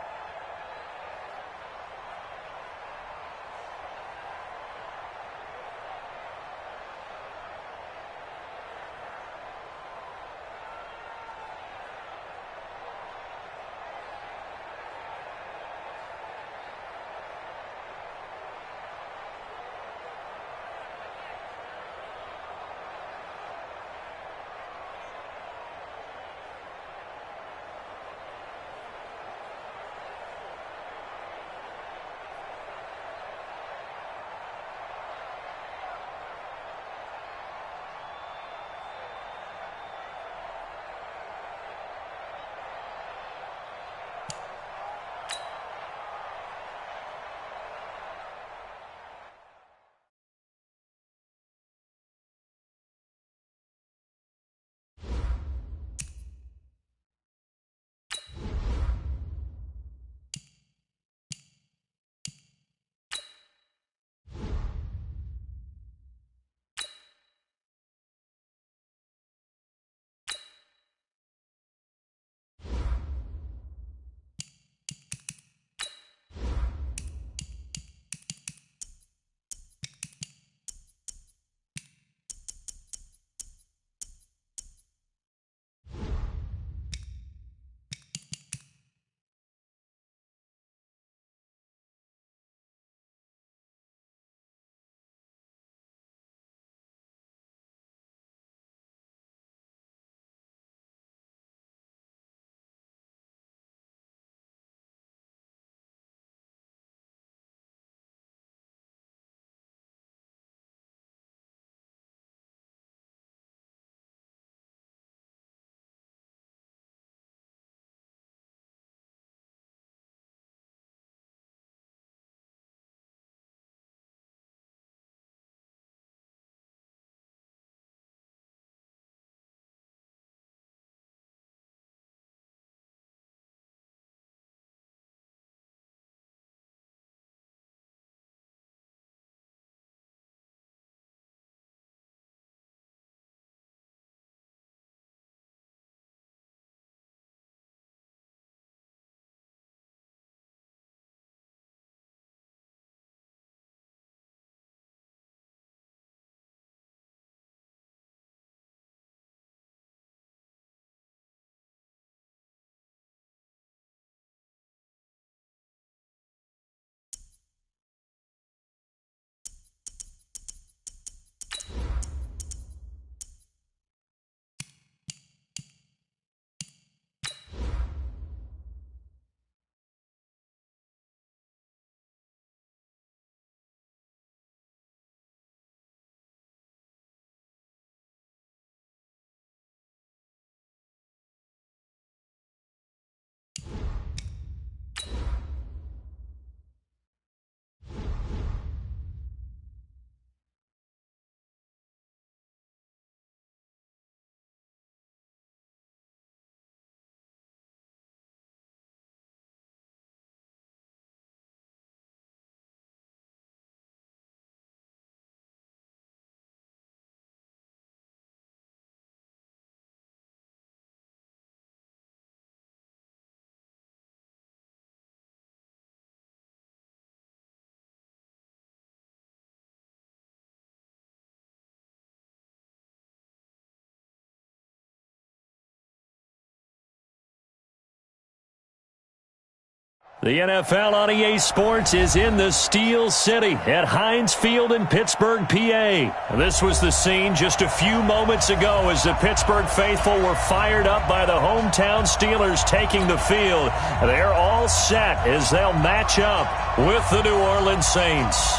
Speaker 1: The NFL on EA Sports is in the Steel City at Heinz Field in Pittsburgh, PA. This was the scene just a few moments ago as the Pittsburgh faithful were fired up by the hometown Steelers taking the field. They're all set as they'll match up with the New Orleans Saints.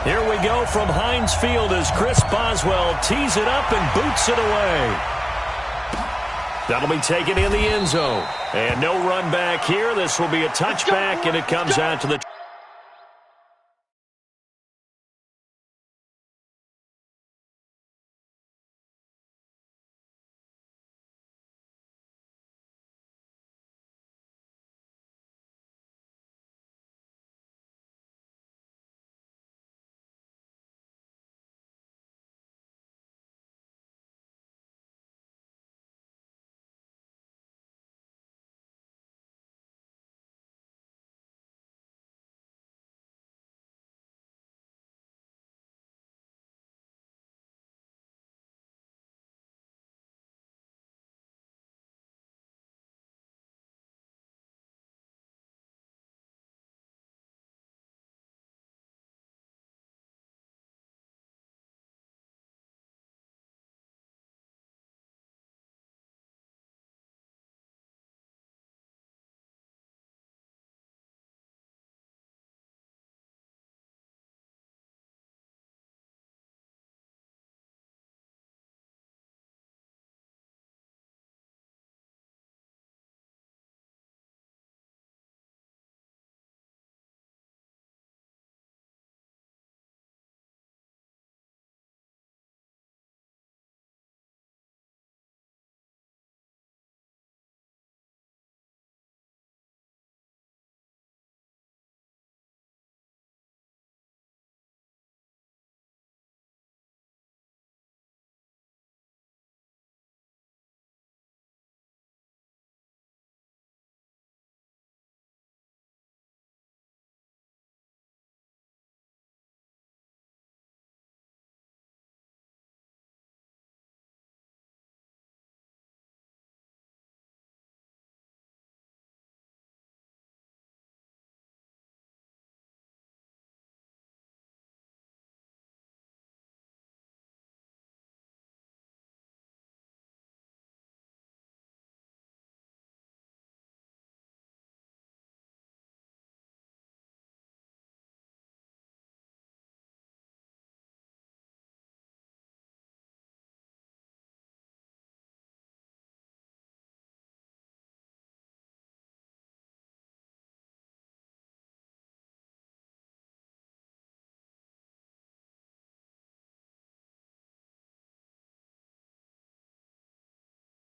Speaker 1: Here we go from Heinz Field as Chris Boswell tees it up and boots it away. That'll be taken in the end zone. And no run back here. This will be a touchback, and it comes out to the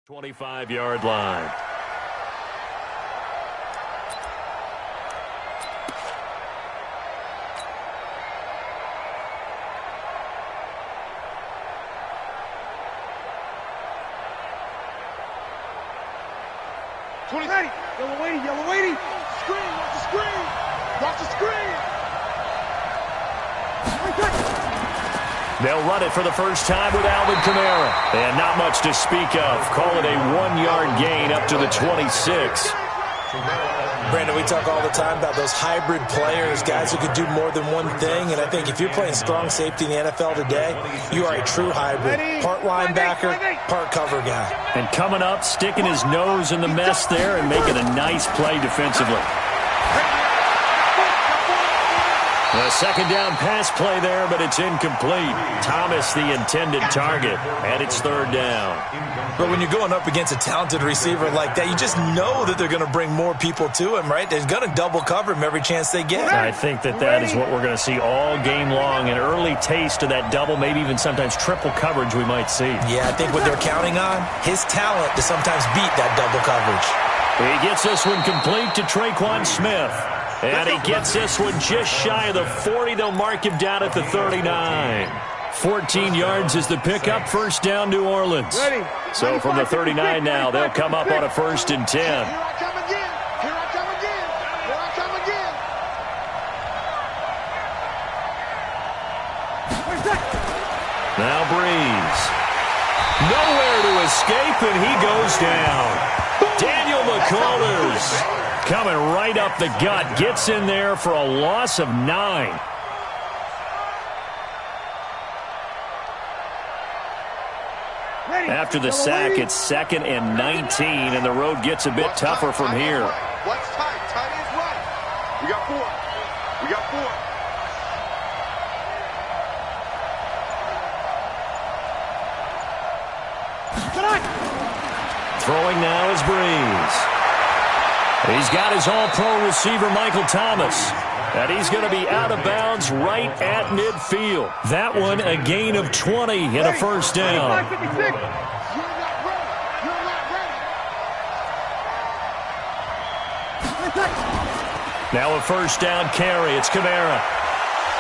Speaker 1: 25-yard line.
Speaker 2: Yellow waiting. Screen, watch the screen. Watch the screen.
Speaker 1: They'll run it for the first time with Alvin Kamara. And not much to speak of. Call it a 1-yard gain up to the 26.
Speaker 3: Brandon, we talk all the time about those hybrid players, guys who could do more than one thing. And I think if you're playing strong safety in the NFL today, you are a true hybrid. Part linebacker, part cover guy.
Speaker 1: And coming up, sticking his nose in the mess there and making a nice play defensively. The second down pass play there, but it's incomplete. Thomas, the intended target, and it's third down.
Speaker 3: But when you're going up against a talented receiver like that, you just know that they're going to bring more people to him, right? They're going to double cover him every chance they get.
Speaker 1: I think that is what we're going to see all game long. An early taste of that double, maybe even sometimes triple coverage we might see.
Speaker 3: Yeah, I think what they're counting on, his talent to sometimes beat that double coverage.
Speaker 1: He gets this one complete to Traquan Smith. And he gets this one just shy of the 40. They'll mark him down at the 39. 14 yards is the pickup. First down, New Orleans. So from the 39 now, they'll come up on a 1st and 10.
Speaker 2: Here I come again. Here I come again. Here I come again.
Speaker 1: Now Breeze. Nowhere to escape, and he goes down. Daniel McCullers coming right up the gut. Gets in there for a loss of 9. After the sack, it's 2nd and 19, and the road gets a bit tougher from here.
Speaker 2: What's tight? Tight is right. We got 4. We got 4.
Speaker 1: Throwing now is Breeze. He's got his all-pro receiver, Michael Thomas. And he's going to be out of bounds right at midfield. That one, a gain of 20 and a first down. Now a first down carry. It's Kamara.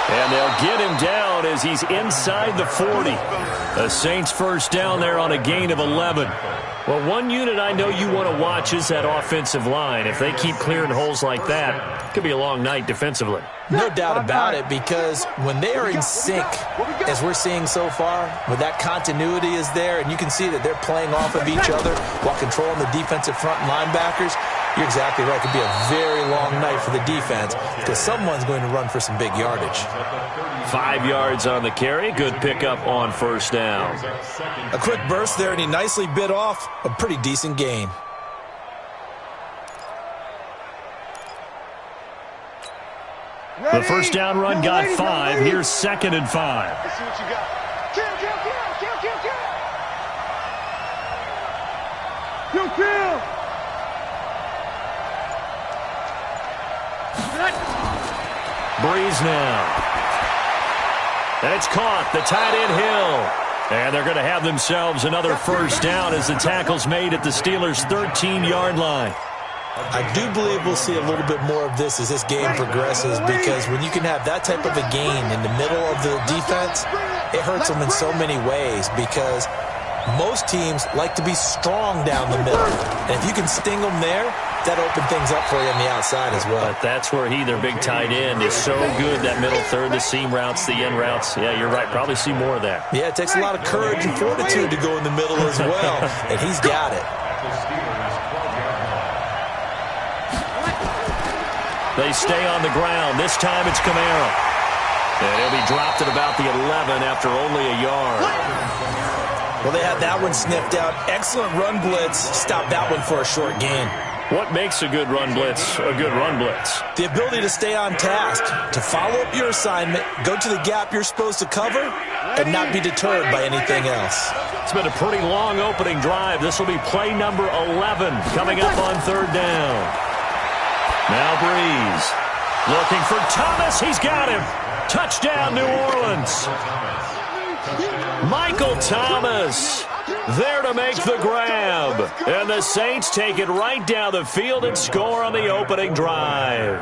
Speaker 1: And they'll get him down as he's inside the 40. The Saints first down there on a gain of 11. Well, one unit I know you want to watch is that offensive line. If they keep clearing holes like that, it could be a long night defensively.
Speaker 3: No doubt about it, because when they are in sync, as we're seeing so far, when that continuity is there, and you can see that they're playing off of each other while controlling the defensive front linebackers, you're exactly right. It could be a very long night for the defense because someone's going to run for some big yardage.
Speaker 1: 5 yards on the carry. Good pickup on first down.
Speaker 3: A quick burst there, and he nicely bit off a pretty decent gain.
Speaker 1: The first down run got 5. Here's 2nd and 5.
Speaker 2: Let's see what you got. Kill.
Speaker 1: Breeze now. And it's caught. The tight end Hill. And they're going to have themselves another first down as the tackle's made at the Steelers' 13-yard line.
Speaker 3: I do believe we'll see a little bit more of this as this game progresses, because when you can have that type of a gain in the middle of the defense, it hurts them in so many ways, because most teams like to be strong down the middle. And if you can sting them there, that opens things up for you on the outside as well.
Speaker 1: But that's where their big tight end, is so good. That middle third, the seam routes, the end routes. Yeah, you're right. Probably see more of that.
Speaker 3: Yeah, it takes a lot of courage and fortitude to go in the middle as well. And he's got it.
Speaker 1: They stay on the ground. This time it's Kamara. And he'll be dropped at about the 11 after only a yard.
Speaker 3: Well, they had that one sniffed out. Excellent run blitz. Stopped that one for a short gain.
Speaker 1: What makes a good run blitz a good run blitz?
Speaker 3: The ability to stay on task, to follow up your assignment, go to the gap you're supposed to cover, and not be deterred by anything else.
Speaker 1: It's been a pretty long opening drive. This will be play number 11 coming up on third down. Now Breeze looking for Thomas. He's got him. Touchdown, New Orleans. Michael Thomas There to make the grab. And the Saints take it right down the field and score on the opening drive.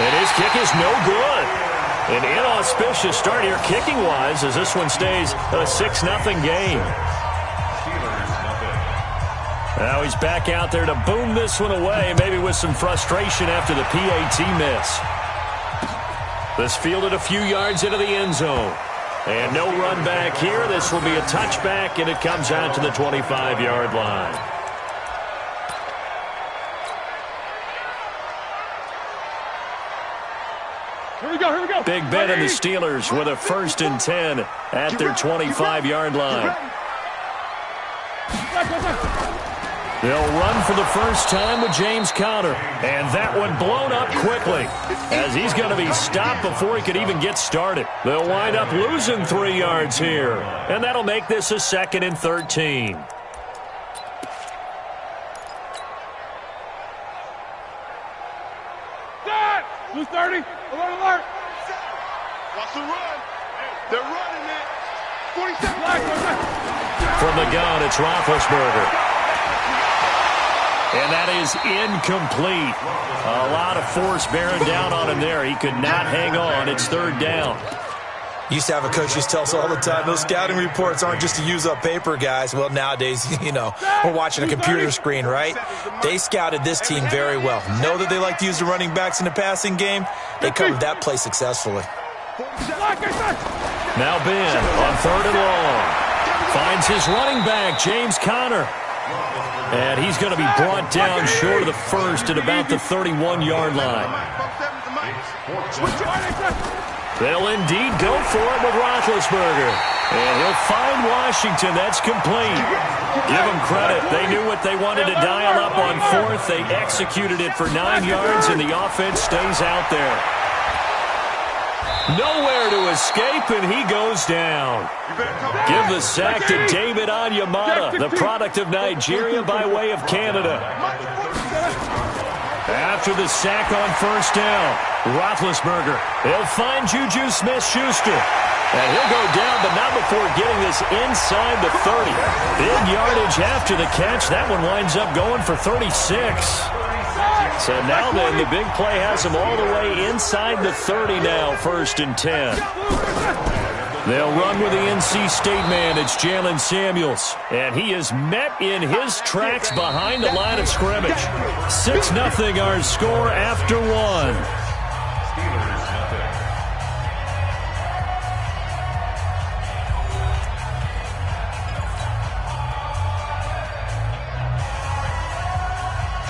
Speaker 1: And his kick is no good. An inauspicious start here kicking-wise as this one stays a 6-0 game. Now he's back out there to boom this one away, maybe with some frustration after the PAT miss. This fielded a few yards into the end zone. And no run back here. This will be a touchback, and it comes out to the 25-yard line.
Speaker 2: Here we go.
Speaker 1: Big Ben and the Steelers with a 1st and 10 at their 25-yard line. They'll run for the first time with James Conner. And that one blown up quickly as he's going to be stopped before he could even get started. They'll wind up losing 3 yards here. And that'll make this a 2nd and 13.
Speaker 2: Who's 30? Alert. Watch the run. They're running it. 47.
Speaker 1: From the gun, it's Roethlisberger. And that is incomplete. A lot of force bearing down on him there. He could not hang on. It's 3rd down.
Speaker 3: Used to have a coach used to tell us all the time, those scouting reports aren't just to use up paper, guys. Well, nowadays, we're watching a computer screen, right? They scouted this team very well. Know that they like to use the running backs in the passing game. They covered that play successfully.
Speaker 1: Now Ben on 3rd and long. Finds his running back, James Conner. And he's going to be brought down short of the first at about the 31-yard line. They'll indeed go for it with Roethlisberger. And he'll find Washington. That's complete. Give them credit. They knew what they wanted to dial up on 4th. They executed it for 9 yards, and the offense stays out there. Nowhere to escape, and he goes down. Give the sack to David Onyemata, the product of Nigeria by way of Canada. After the sack on 1st down, Roethlisberger, he'll find Juju Smith-Schuster. And he'll go down, but not before getting this inside the 30. Big yardage after the catch. That one winds up going for 36. So now then, the big play has him all the way inside the 30 now, 1st and 10. They'll run with the NC State man. It's Jalen Samuels. And he is met in his tracks behind the line of scrimmage. 6-0 our score after 1.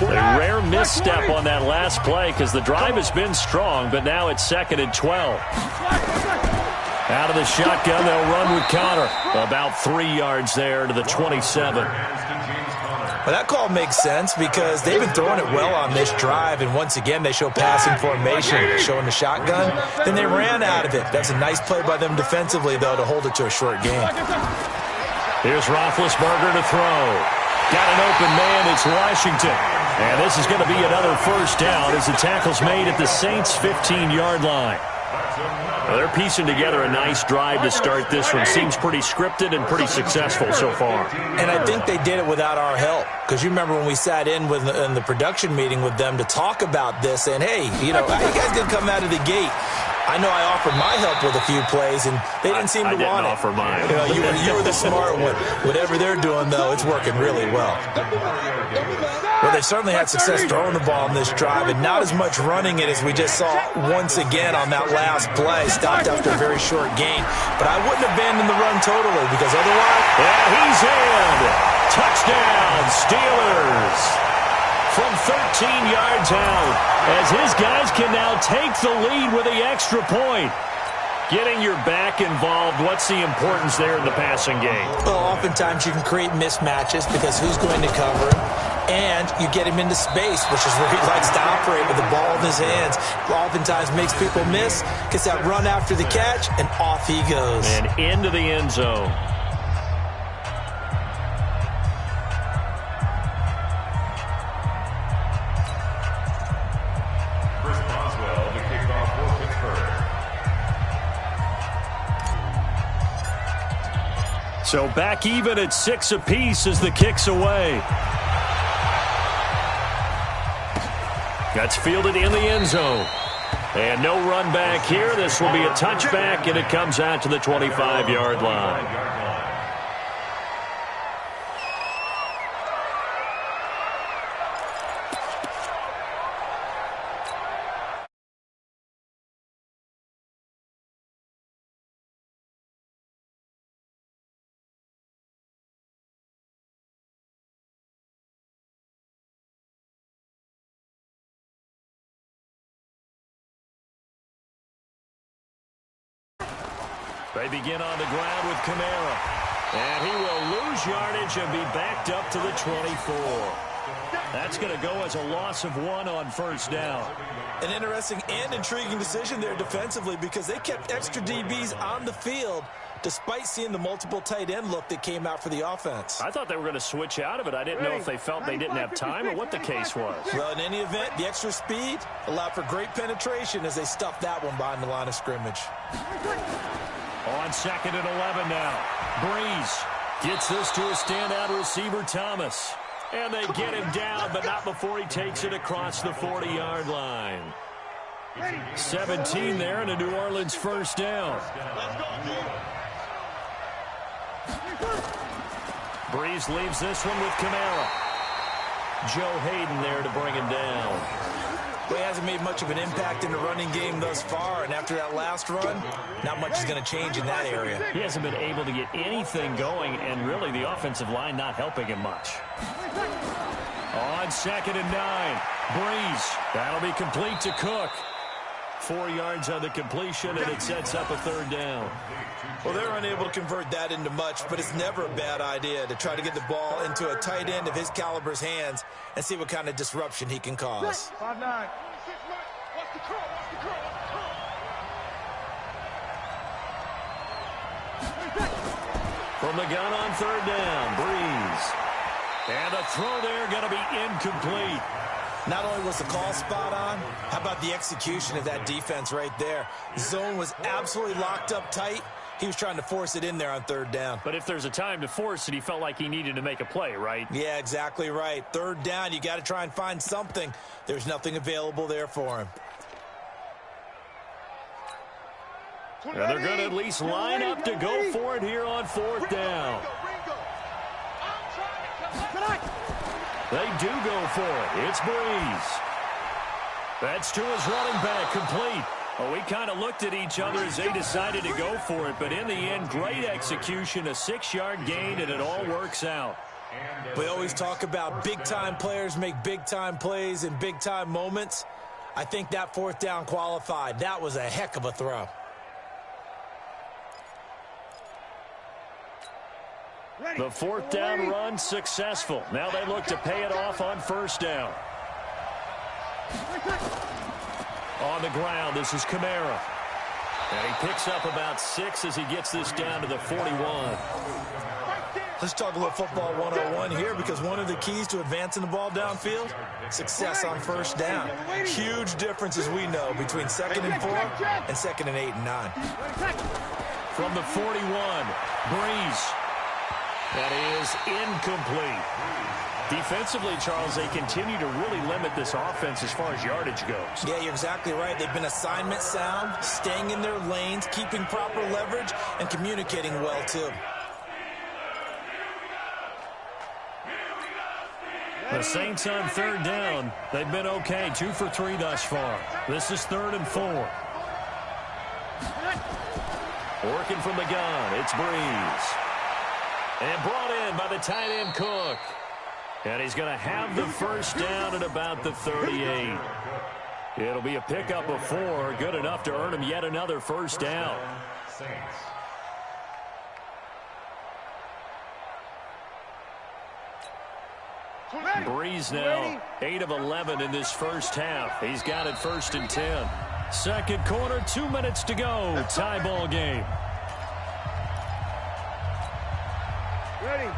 Speaker 1: A rare misstep on that last play because the drive has been strong, but now it's 2nd and 12. Out of the shotgun, they'll run with Conner. About 3 yards there to the 27.
Speaker 3: Well, that call makes sense because they've been throwing it well on this drive, and once again they show passing formation, showing the shotgun. Then they ran out of it. That's a nice play by them defensively, though, to hold it to a short game.
Speaker 1: Here's Roethlisberger to throw. Got an open man. It's Washington. And this is going to be another 1st down as the tackle's made at the Saints' 15-yard line. Well, they're piecing together a nice drive to start this one. Seems pretty scripted and pretty successful so far.
Speaker 3: And I think they did it without our help. Because you remember when we sat in the production meeting with them to talk about this, and hey, how you guys going to come out of the gate? I know I offered my help with a few plays, and they didn't seem to want it.
Speaker 1: I didn't offer mine.
Speaker 3: You were the smart one. Whatever they're doing, though, it's working really well. Well, they certainly had success throwing the ball in this drive, and not as much running it as we just saw once again on that last play. Stopped after a very short gain. But I wouldn't abandon the run totally, because otherwise...
Speaker 1: And he's in! Touchdown, Steelers! From 13 yards out, as his guys can now take the lead with the extra point. Getting your back involved, what's the importance there in the passing game?
Speaker 3: Well, oftentimes you can create mismatches because who's going to cover him? And you get him into space, which is where he likes to operate with the ball in his hands. Oftentimes makes people miss, gets that run after the catch, and off he goes.
Speaker 1: And into the end zone. So back even at 6 apiece as the kick's away. That's fielded in the end zone. And no run back here. This will be a touchback, and it comes out to the 25-yard line. They begin on the ground with Kamara. And he will lose yardage and be backed up to the 24. That's going to go as a loss of 1 on first down.
Speaker 3: An interesting and intriguing decision there defensively because they kept extra DBs on the field despite seeing the multiple tight end look that came out for the offense.
Speaker 1: I thought they were going to switch out of it. I didn't know if they felt they didn't have time or what the case was.
Speaker 3: Well, in any event, the extra speed allowed for great penetration as they stuffed that one behind the line of scrimmage.
Speaker 1: On 2nd and 11 now. Breeze gets this to a standout receiver, Thomas. And they get him down, but not before he takes it across the 40-yard line. 17 there and a New Orleans first down. Breeze leaves this one with Kamara. Joe Hayden there to bring him down.
Speaker 3: Well, he hasn't made much of an impact in the running game thus far, and after that last run, not much is going to change in that area.
Speaker 1: He hasn't been able to get anything going, and really the offensive line not helping him much. On 2nd and 9, Breeze. That'll be complete to Cook. 4 yards on the completion, and it sets up a third down.
Speaker 3: Well, they're unable to convert that into much, but it's never a bad idea to try to get the ball into a tight end of his caliber's hands and see what kind of disruption he can cause.
Speaker 2: 5-9.
Speaker 1: From the gun on third down, Breeze. And a throw there going to be incomplete.
Speaker 3: Not only was the call spot on, how about the execution of that defense right there? The zone was absolutely locked up tight. He was trying to force it in there on third down.
Speaker 1: But if there's a time to force it, he felt like he needed to make a play, right?
Speaker 3: Yeah, exactly right. Third down, you got to try and find something. There's nothing available there for him.
Speaker 1: And they're going to at least line up to go for it here on fourth down. They do go for it. It's Breeze. That's to his running back, complete. Well, we kind of looked at each other as they decided to go for it, but in the end, great execution, a 6-yard gain, and it all works out.
Speaker 3: We always talk about big-time players make big-time plays in big-time moments. I think that fourth down qualified. That was a heck of a throw.
Speaker 1: The fourth down run successful. Now they look to pay it off on first down. On the ground, this is Kamara. And he picks up about 6 as he gets this down to the 41.
Speaker 3: Let's talk a little football 101 here because one of the keys to advancing the ball downfield, success on first down. Huge difference, as we know, between 2nd and 4 and 2nd and 8 and 9.
Speaker 1: From the 41, Breeze. That is incomplete. Defensively, Charles, they continue to really limit this offense as far as yardage goes.
Speaker 3: Yeah, you're exactly right. They've been assignment sound, staying in their lanes, keeping proper leverage, and communicating well, too.
Speaker 1: The Saints on third down. They've been okay, 2 for 3 thus far. This is 3rd and 4. Working from the gun, it's Breeze. And brought in by the tight end Cook. And he's going to have the first down at about the 38. It'll be a pickup of 4, good enough to earn him yet another first down. Breeze now 8 of 11 in this first half. He's got it 1st and 10. Second quarter, 2 minutes to go. Tie ball game.
Speaker 2: Ready.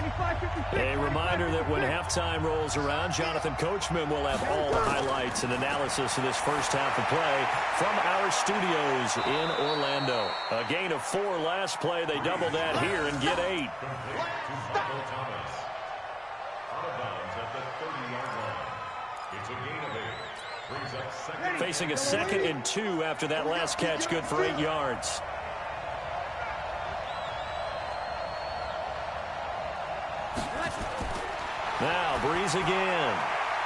Speaker 1: A reminder that when halftime rolls around, Jonathan Coachman will have all the highlights and analysis of this first half of play from our studios in Orlando. A gain of 4 last play. They double that here and get 8. Facing a 2nd and 2 after that last catch, good for 8 yards. Now, Breeze again.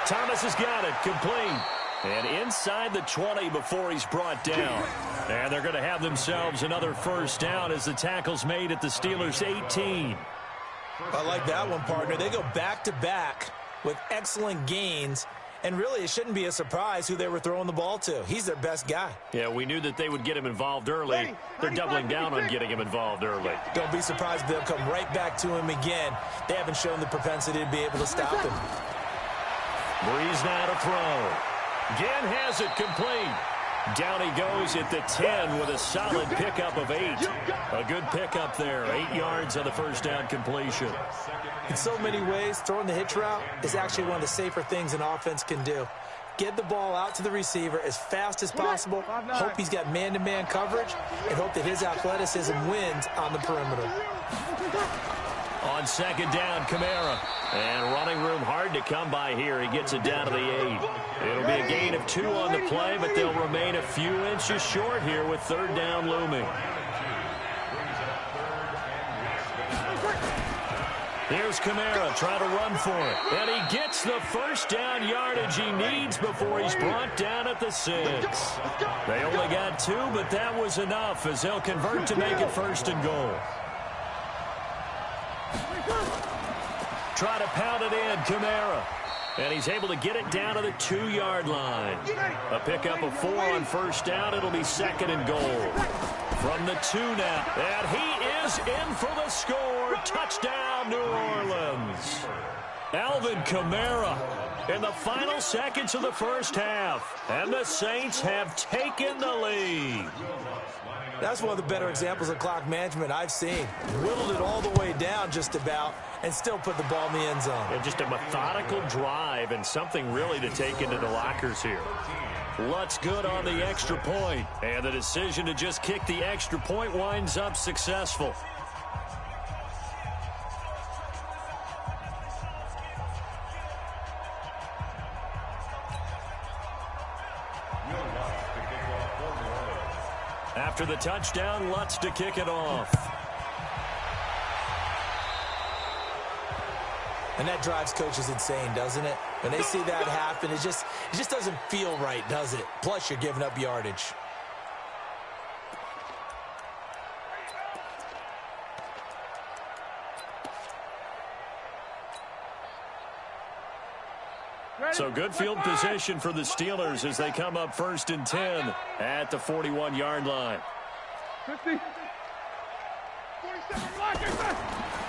Speaker 1: Thomas has got it, complete. And inside the 20 before he's brought down. And they're going to have themselves another first down as the tackle's made at the Steelers' 18.
Speaker 3: I like that one, partner. They go back-to-back with excellent gains. And really, it shouldn't be a surprise who they were throwing the ball to. He's their best guy.
Speaker 1: Yeah, we knew that they would get him involved early. They're doubling down on getting him involved early.
Speaker 3: Don't be surprised if they'll come right back to him again. They haven't shown the propensity to be able to stop him.
Speaker 1: Breeze now to throw. Gann has it complete. Down he goes at the 10 with a solid pickup of 8. A good pickup there. 8 yards on the first down completion.
Speaker 3: In so many ways, throwing the hitch route is actually one of the safer things an offense can do. Get the ball out to the receiver as fast as possible, hope he's got man-to-man coverage, and hope that his athleticism wins on the perimeter.
Speaker 1: On 2nd down, Kamara. And running room hard to come by here. He gets it down to the 8. It'll be a gain of 2 on the play, but they'll remain a few inches short here with 3rd down looming. Here's Kamara trying to run for it. And he gets the first down yardage he needs before he's brought down at the 6. They only got 2, but that was enough as they'll convert to make it 1st and goal. Try to pound it in, Kamara. And he's able to get it down to the 2-yard line. A pickup of 4 on 1st down. It'll be 2nd and goal. From the 2 now. And he is in for the score. Touchdown, New Orleans. Alvin Kamara in the final seconds of the first half. And the Saints have taken the lead.
Speaker 3: That's one of the better examples of clock management I've seen. Whittled it all the way down just about and still put the ball in the end zone.
Speaker 1: And just a methodical drive and something really to take into the lockers here. Lutz good on the extra point. And the decision to just kick the extra point winds up successful. After the touchdown, Lutz to kick it off.
Speaker 3: And that drives coaches insane, doesn't it? When they see that happen, it just doesn't feel right, does it? Plus, you're giving up yardage.
Speaker 1: So good field position for the Steelers as they come up 1st and 10 at the 41-yard line.
Speaker 2: 50. 47.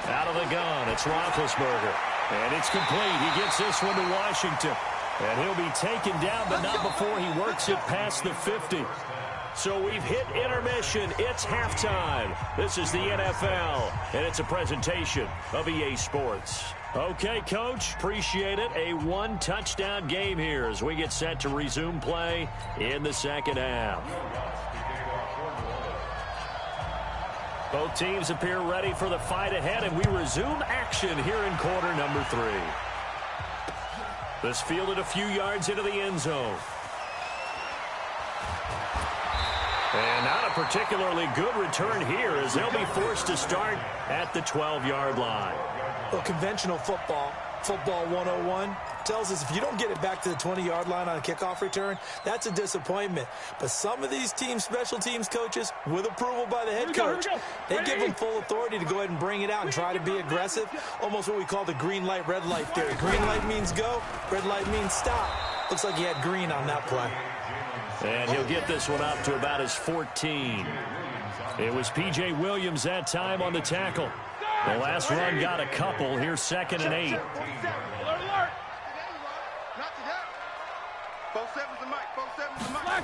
Speaker 1: Out of the gun, it's Roethlisberger. And it's complete. He gets this one to Washington. And he'll be taken down, but not before he works it past the 50. So we've hit intermission. It's halftime. This is the NFL, and it's a presentation of EA Sports. Okay, Coach, appreciate it. A 1-touchdown game here as we get set to resume play in the second half. Both teams appear ready for the fight ahead, and we resume action here in quarter number 3. This fielded a few yards into the end zone. And not a particularly good return here as they'll be forced to start at the 12-yard line.
Speaker 3: Well, conventional football 101, tells us if you don't get it back to the 20-yard line on a kickoff return, that's a disappointment. But some of these teams, special teams coaches, with approval by the head coach, they give them full authority to go ahead and bring it out and try to be aggressive, almost what we call the green light, red light theory. Green light means go, red light means stop. Looks like he had green on that play.
Speaker 1: And he'll get this one up to about his 14. It was P.J. Williams that time on the tackle. The last run got a couple. Here's 2nd and 8.
Speaker 2: Alert! Not today. 4-7's the mic. 4-7's the mic.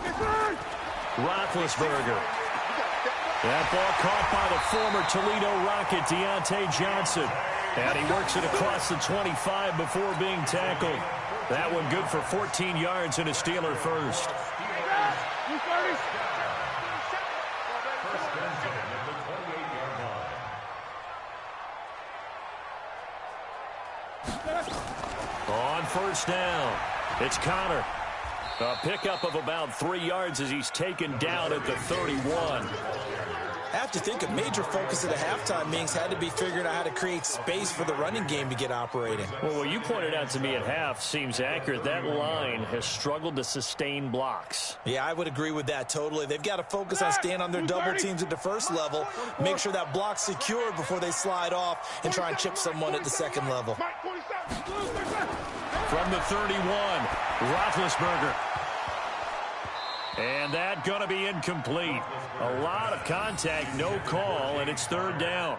Speaker 1: Roethlisberger. That ball caught by the former Toledo Rocket, Deontay Johnson. And he works it across the 25 before being tackled. That one good for 14 yards and a Steeler first. On first down, it's Connor. A pickup of about 3 yards as he's taken down at the 31.
Speaker 3: I have to think a major focus of the halftime meetings had to be figuring out how to create space for the running game to get operating.
Speaker 1: Well, what you pointed out to me at half seems accurate. That line has struggled to sustain blocks.
Speaker 3: Yeah, I would agree with that totally. They've got to focus on staying on their double teams at the first level, make sure that block's secured before they slide off and try and chip someone at the second level.
Speaker 1: From the 31, Roethlisberger. And that going to be incomplete. A lot of contact, no call, and it's third down.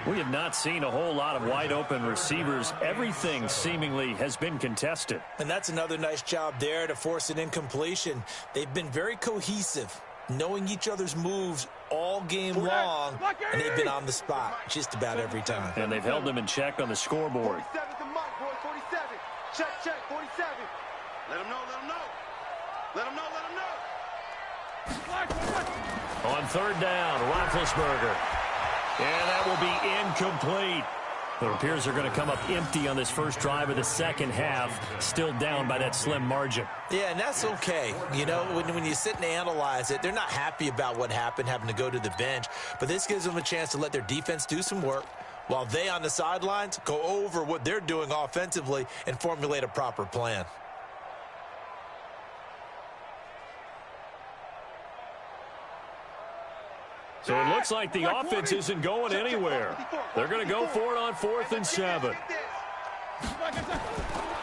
Speaker 1: We have not seen a whole lot of wide-open receivers. Everything seemingly has been contested.
Speaker 3: And that's another nice job there to force an incompletion. They've been very cohesive, knowing each other's moves all game long, and they've been on the spot just about every time.
Speaker 1: And they've held them in check on the scoreboard.
Speaker 2: 47's the mark, boy. 47. Check, 47. Let him know, let him know. Let him know, let him know.
Speaker 1: On third down, Roethlisberger. And that will be incomplete. It appears they're going to come up empty on this first drive of the second half, still down by that slim margin.
Speaker 3: Yeah, and that's okay. You know, when you sit and analyze it, they're not happy about what happened, having to go to the bench. But this gives them a chance to let their defense do some work while they on the sidelines go over what they're doing offensively and formulate a proper plan.
Speaker 1: So it looks like the offense isn't going anywhere. They're going to go for it on 4th and 7.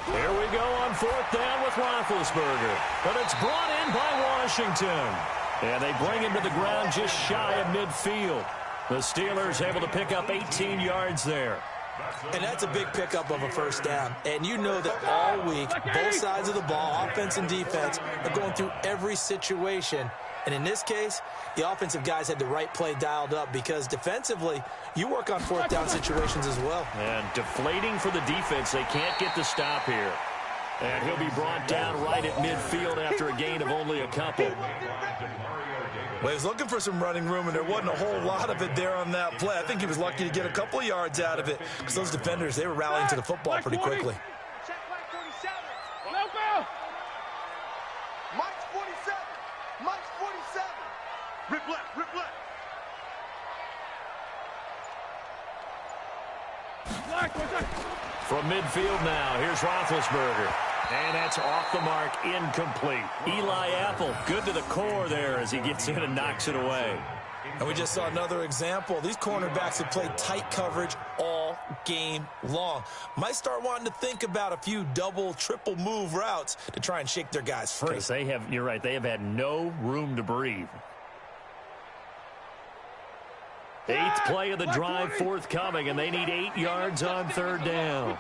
Speaker 1: Here we go on 4th down with Roethlisberger. But it's brought in by Washington. And they bring him to the ground just shy of midfield. The Steelers able to pick up 18 yards there.
Speaker 3: And that's a big pickup of a first down. And you know that all week, both sides of the ball, offense and defense, are going through every situation. And in this case, the offensive guys had the right play dialed up because defensively, you work on 4th down situations as well.
Speaker 1: And deflating for the defense. They can't get the stop here. And he'll be brought down right at midfield after a gain of only a couple.
Speaker 3: Well, he was looking for some running room, and there wasn't a whole lot of it there on that play. I think he was lucky to get a couple of yards out of it because those defenders, they were rallying to the football pretty quickly.
Speaker 2: Check Mike 47. No go. Mike's 47. Mike's 47. Rip left, rip left.
Speaker 1: From midfield now, here's Roethlisberger. And that's off the mark, incomplete. Eli Apple, good to the core there as he gets in and knocks it away.
Speaker 3: And we just saw another example. These cornerbacks have played tight coverage all game long. Might start wanting to think about a few double, triple move routes to try and shake their guys free.
Speaker 1: Because they have, you're right, they have had no room to breathe. 8th play of the drive forthcoming, and they need 8 yards on third down.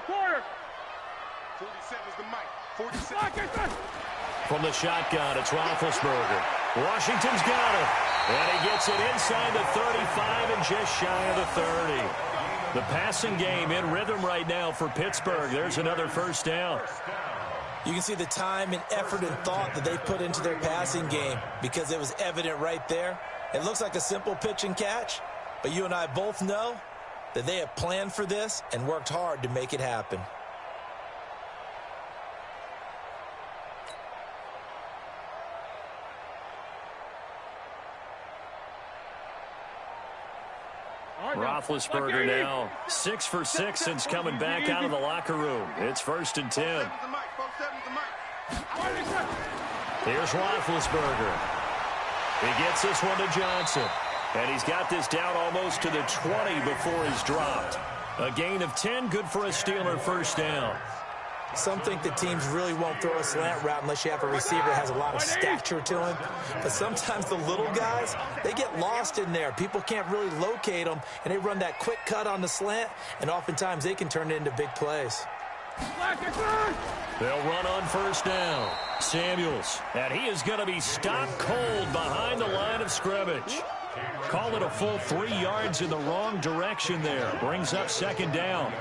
Speaker 2: Quarter. 47's the mic. 47.
Speaker 1: From the shotgun, it's Roethlisberger. Washington's got it. And he gets it inside the 35 and just shy of the 30. The passing game in rhythm right now for Pittsburgh. There's another first down.
Speaker 3: You can see the time and effort and thought that they put into their passing game because it was evident right there. It looks like a simple pitch and catch, but you and I both know that they have planned for this and worked hard to make it happen.
Speaker 1: Roethlisberger now 6 for 6 since coming back out of the locker room. It's 1st and 10. Here's Roethlisberger. He gets this one to Johnson. And he's got this down almost to the 20 before he's dropped. A gain of 10, good for a Steeler first down.
Speaker 3: Some think that teams really won't throw a slant route unless you have a receiver that has a lot of stature to him. But sometimes the little guys, they get lost in there. People can't really locate them, and they run that quick cut on the slant, and oftentimes they can turn it into big plays.
Speaker 1: They'll run on first down. Samuels, and he is going to be stopped cold behind the line of scrimmage. Call it a full 3 yards in the wrong direction there. Brings up second down.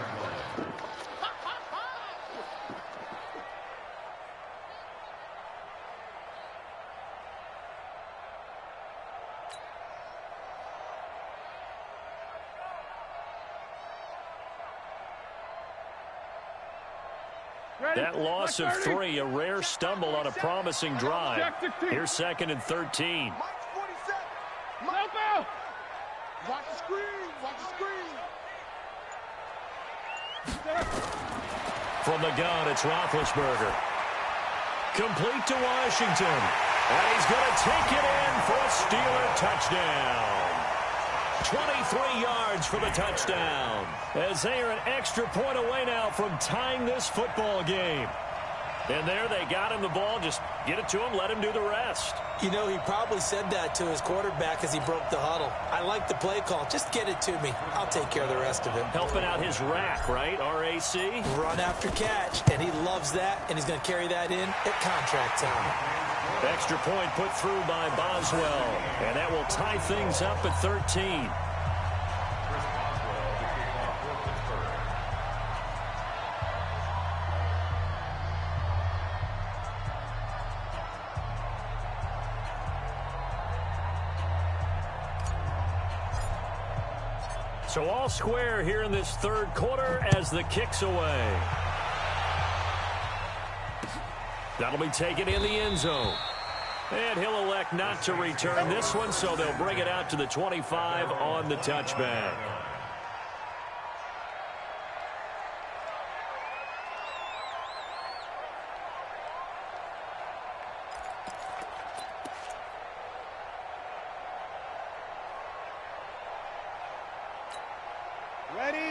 Speaker 1: That loss of 3, a rare stumble on a promising drive. Here's 2nd and 13.
Speaker 2: Mike 47. Mike. Watch the screen. Watch the screen.
Speaker 1: From the gun, it's Roethlisberger. Complete to Washington. And he's going to take it in for a Steeler touchdown. 23 yards for the touchdown. As they are an extra point away now from tying this football game. And there they got him the ball. Just get it to him, let him do the rest.
Speaker 3: You know, he probably said that to his quarterback as he broke the huddle. I like the play call. Just get it to me. I'll take care of the rest of it.
Speaker 1: Helping out his rack, right? RAC?
Speaker 3: Run after catch. And he loves that, and he's going to carry that in at contract time.
Speaker 1: Extra point put through by Boswell. And that will tie things up at 13. So all square here in this third quarter as the kick's away. That'll be taken in the end zone. And he'll elect not to return this one, so they'll bring it out to the 25 on the touchback.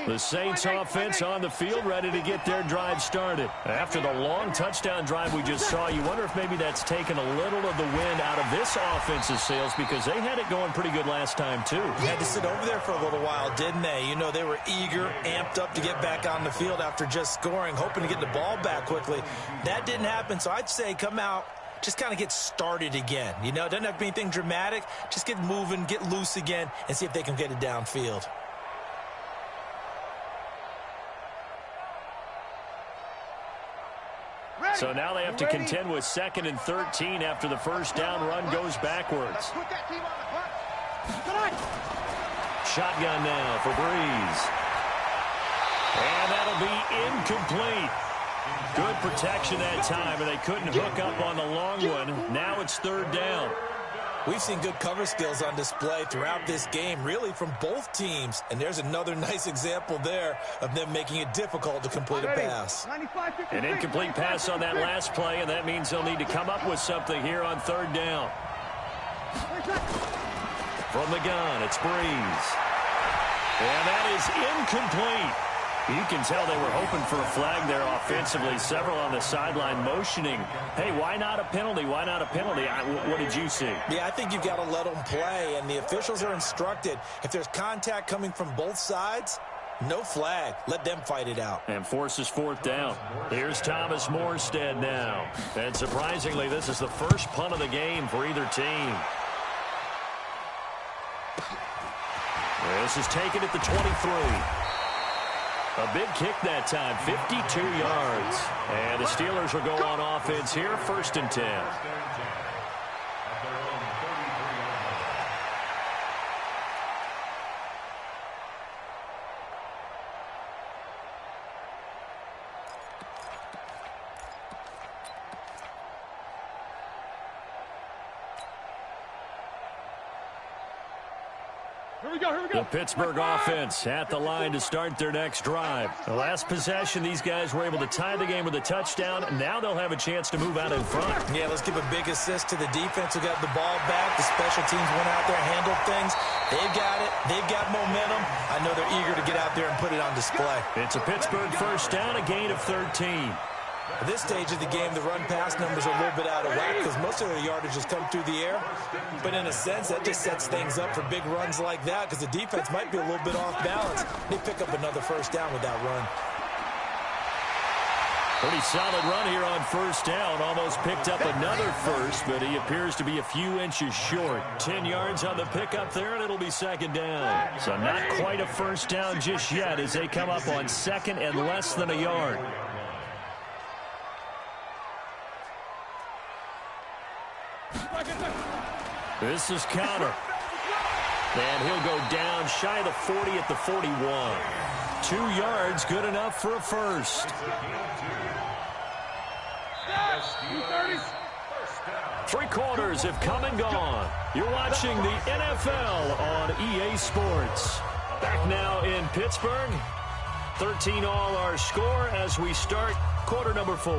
Speaker 1: The Saints offense on the field ready to get their drive started. After the long touchdown drive we just saw, you wonder if maybe that's taken a little of the wind out of this offense's sails because they had it going pretty good last time too.
Speaker 3: Had to sit over there for a little while, didn't they? You know, they were eager, amped up to get back on the field after just scoring, hoping to get the ball back quickly. That didn't happen, so I'd say come out, just kind of get started again. You know, it doesn't have to be anything dramatic. Just get moving, get loose again, and see if they can get it downfield.
Speaker 1: So now they have to contend with 2nd and 13 after the first down run goes backwards. Shotgun now for Breeze. And that'll be incomplete. Good protection that time, and they couldn't hook up on the long one. Now it's 3rd down.
Speaker 3: We've seen good cover skills on display throughout this game, really from both teams. And there's another nice example there of them making it difficult to complete a pass.
Speaker 1: An incomplete pass on that last play, and that means they'll need to come up with something here on 3rd down. From the gun, it's Breeze. And that is incomplete. You can tell they were hoping for a flag there offensively. Several on the sideline motioning, hey, why not a penalty? Why not a penalty? What did you see?
Speaker 3: Yeah, I think you've got to let them play, and the officials are instructed. If there's contact coming from both sides, no flag. Let them fight it out.
Speaker 1: And forces 4th down. Here's Thomas Morstead now. And surprisingly, this is the first punt of the game for either team. This is taken at the 23. A big kick that time, 52 yards. And the Steelers will go on offense here, 1st and 10. The Pittsburgh offense at the line to start their next drive. The last possession, these guys were able to tie the game with a touchdown. Now they'll have a chance to move out in front.
Speaker 3: Yeah, let's give a big assist to the defense who got the ball back. The special teams went out there and handled things. They've got it. They've got momentum. I know they're eager to get out there and put it on display.
Speaker 1: It's a Pittsburgh first down, a gain of 13.
Speaker 3: At this stage of the game, the run-pass numbers are a little bit out of whack because most of their yardage has come through the air. But in a sense, that just sets things up for big runs like that because the defense might be a little bit off balance. They pick up another first down with that run.
Speaker 1: Pretty solid run here on first down. Almost picked up another first, but he appears to be a few inches short. 10 yards on the pickup there, and it'll be second down. So not quite a first down just yet as they come up on second and less than a yard. This is counter. And he'll go down shy of the 40 at the 41. 2 yards, good enough for a first. 3 quarters have come and gone. You're watching the NFL on EA Sports. Back now in Pittsburgh. 13 all our score as we start quarter number 4.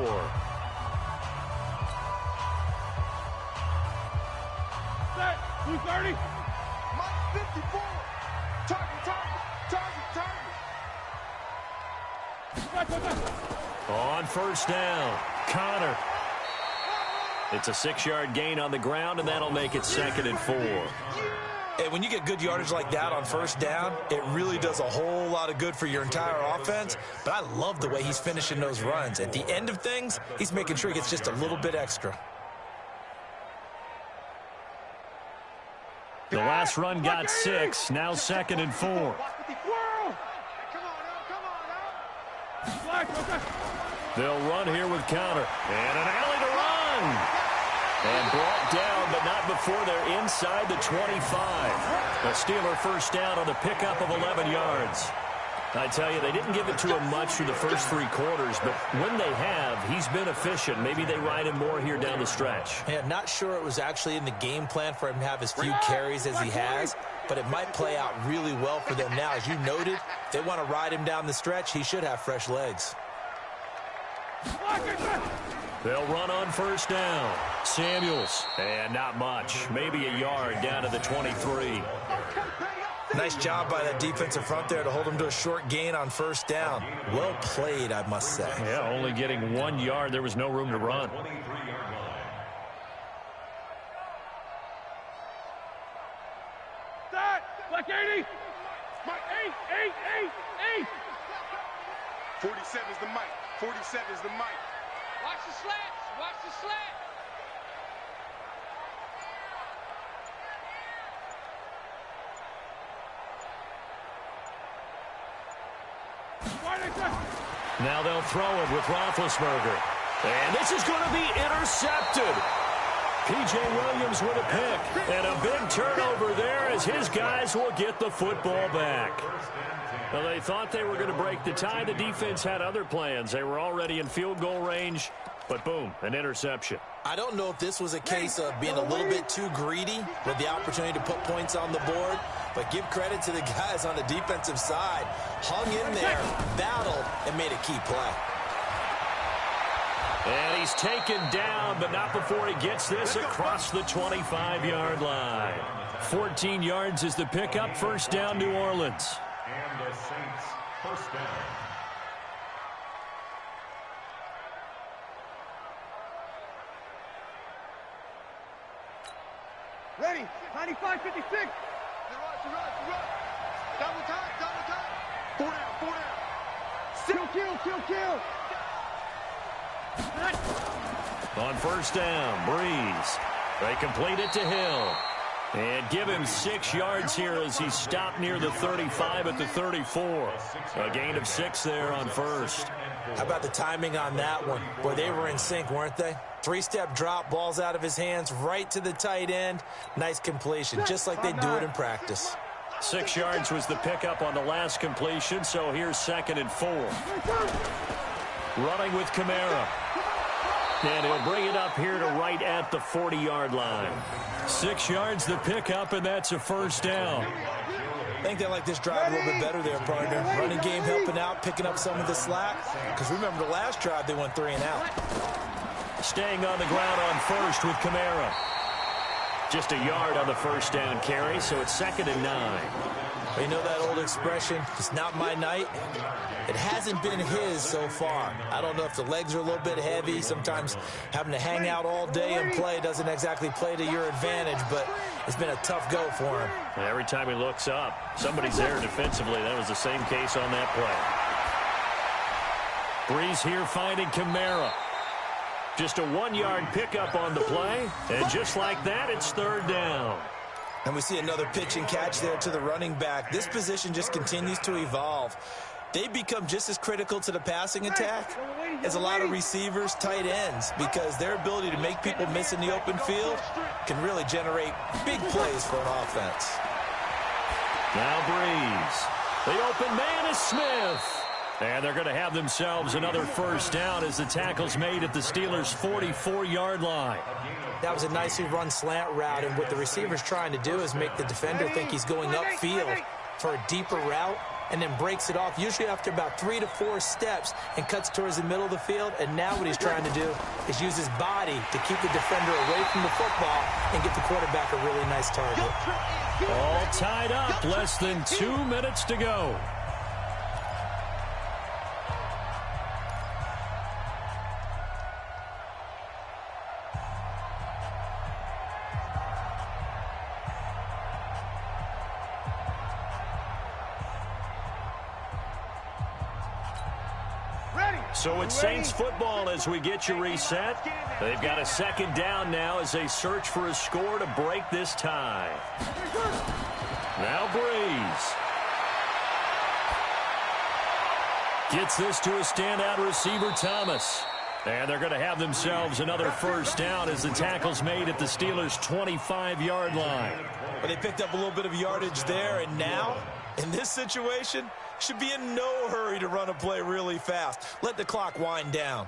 Speaker 2: Set, 230. Mike 54. Target.
Speaker 1: On first down, Connor. It's a 6-yard gain on the ground, and that'll make it second and 4.
Speaker 3: And when you get good yardage like that on first down, it really does a whole lot of good for your entire offense. But I love the way he's finishing those runs. At the end of things, he's making sure he gets just a little bit extra.
Speaker 1: The last run got 6, now second and 4. They'll run here with counter. And an alley to run. And brought down, but not before they're inside the 25. A Steeler first down on the pickup of 11 yards. I tell you, they didn't give it to him much through the first 3 quarters, but when they have, he's been efficient. Maybe they ride him more here down the stretch.
Speaker 3: Yeah, not sure it was actually in the game plan for him to have as few carries as he has, but it might play out really well for them now. As you noted, if they want to ride him down the stretch, he should have fresh legs.
Speaker 1: They'll run on first down. Samuels, and not much. Maybe a yard down to the 23.
Speaker 3: Nice job by that defensive front there to hold him to a short gain on first down. Well played, I must say.
Speaker 1: Yeah, only getting 1 yard. There was no room to run.
Speaker 2: Start! Black 80! Mike, 8! 47 is the mic. 47 is the mic.
Speaker 5: Watch the slats. Watch the slat.
Speaker 1: Now they'll throw it with Roethlisberger. And this is going to be intercepted. P.J. Williams with a pick. And a big turnover there as his guys will get the football back. Well, they thought they were going to break the tie. The defense had other plans. They were already in field goal range. But boom, an interception.
Speaker 3: I don't know if this was a case of being a little bit too greedy with the opportunity to put points on the board, but give credit to the guys on the defensive side. Hung in there, battled, and made a key play.
Speaker 1: And he's taken down, but not before he gets this across the 25-yard line. 14 yards is the pickup. First down, New Orleans.
Speaker 4: And the Saints first down.
Speaker 2: Ready, 95, 56. Run. Double time. 4 down. Kill.
Speaker 1: On first down, Breeze. They complete it to Hill. And give him 6 yards here as he stopped near the 35 at the 34. A gain of 6 there on first.
Speaker 3: How about the timing on that one? Boy, they were in sync, weren't they? 3-step drop, balls out of his hands, right to the tight end. Nice completion, just like they do it in practice.
Speaker 1: 6 yards was the pickup on the last completion, so here's second and 4. Running with Kamara. And he'll bring it up here to right at the 40-yard line. 6 yards the pickup, and that's a first down.
Speaker 3: I think they like this drive a little bit better there, partner. Running game helping out, picking up some of the slack. Because remember the last drive, they went 3 and out.
Speaker 1: Staying on the ground on first with Kamara. Just a yard on the first down carry, so it's second and 9.
Speaker 3: You know that old expression, it's not my night? It hasn't been his so far. I don't know if the legs are a little bit heavy. Sometimes having to hang out all day and play doesn't exactly play to your advantage, but it's been a tough go for him.
Speaker 1: And every time he looks up, somebody's there defensively. That was the same case on that play. Breeze here finding Kamara. Just a 1-yard pickup on the play, and just like that, it's third down.
Speaker 3: And we see another pitch and catch there to the running back. This position just continues to evolve. They become just as critical to the passing attack as a lot of receivers, tight ends, because their ability to make people miss in the open field can really generate big plays for an offense.
Speaker 1: Now Breeze. The open man is Smith. And they're going to have themselves another first down as the tackle's made at the Steelers' 44-yard line.
Speaker 3: That was a nicely run slant route, and what the receiver's trying to do is make the defender think he's going upfield for a deeper route, and then breaks it off, usually after about 3 to 4 steps, and cuts towards the middle of the field. And now what he's trying to do is use his body to keep the defender away from the football and get the quarterback a really nice target.
Speaker 1: All tied up, less than 2 minutes to go. So it's Saints football as we get you reset. They've got a second down now as they search for a score to break this tie. Now Breeze. Gets this to a standout receiver, Thomas. And they're going to have themselves another first down as the tackle's made at the Steelers' 25-yard line.
Speaker 3: But they picked up a little bit of yardage there, and now, in this situation, should be in no hurry to run a play really fast. Let the clock wind down.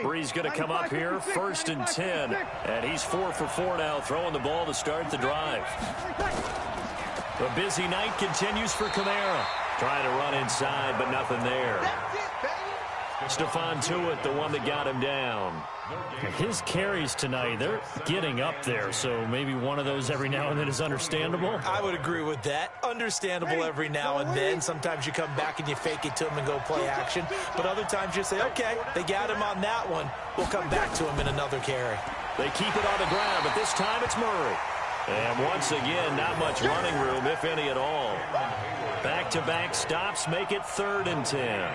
Speaker 1: Breeze going to come up here, first and 10. And he's 4 for 4 now, throwing the ball to start the drive. The busy night continues for Kamara. Trying to run inside, but nothing there. Stephon Tuitt, the one that got him down.
Speaker 6: His carries tonight, they're getting up there, so maybe one of those every now and then is understandable.
Speaker 3: I would agree with that. Understandable every now and then. Sometimes you come back and you fake it to him and go play action. But other times you say, okay, they got him on that one. We'll come back to him in another carry.
Speaker 1: They keep it on the ground, but this time it's Murray. And once again, not much running room, if any at all. Back-to-back stops make it 3rd and 10.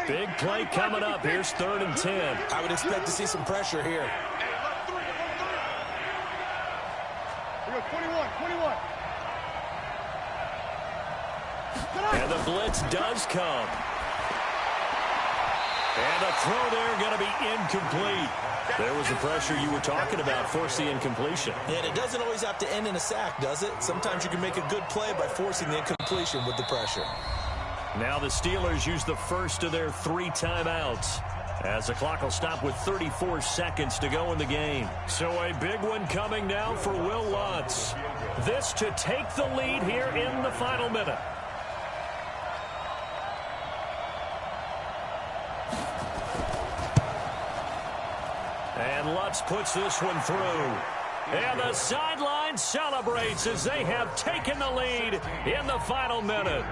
Speaker 1: Big play coming up. Here's 3rd and 10.
Speaker 3: I would expect to see some pressure here.
Speaker 2: 21.
Speaker 1: And the blitz does come. And the throw there going to be incomplete. There was the pressure you were talking about, force the incompletion.
Speaker 3: And it doesn't always have to end in a sack, does it? Sometimes you can make a good play by forcing the incompletion with the pressure.
Speaker 1: Now the Steelers use the first of their 3 timeouts, as the clock will stop with 34 seconds to go in the game. So a big one coming now for Will Lutz. This to take the lead here in the final minute. And Lutz puts this one through. And the sideline celebrates as they have taken the lead in the final minute.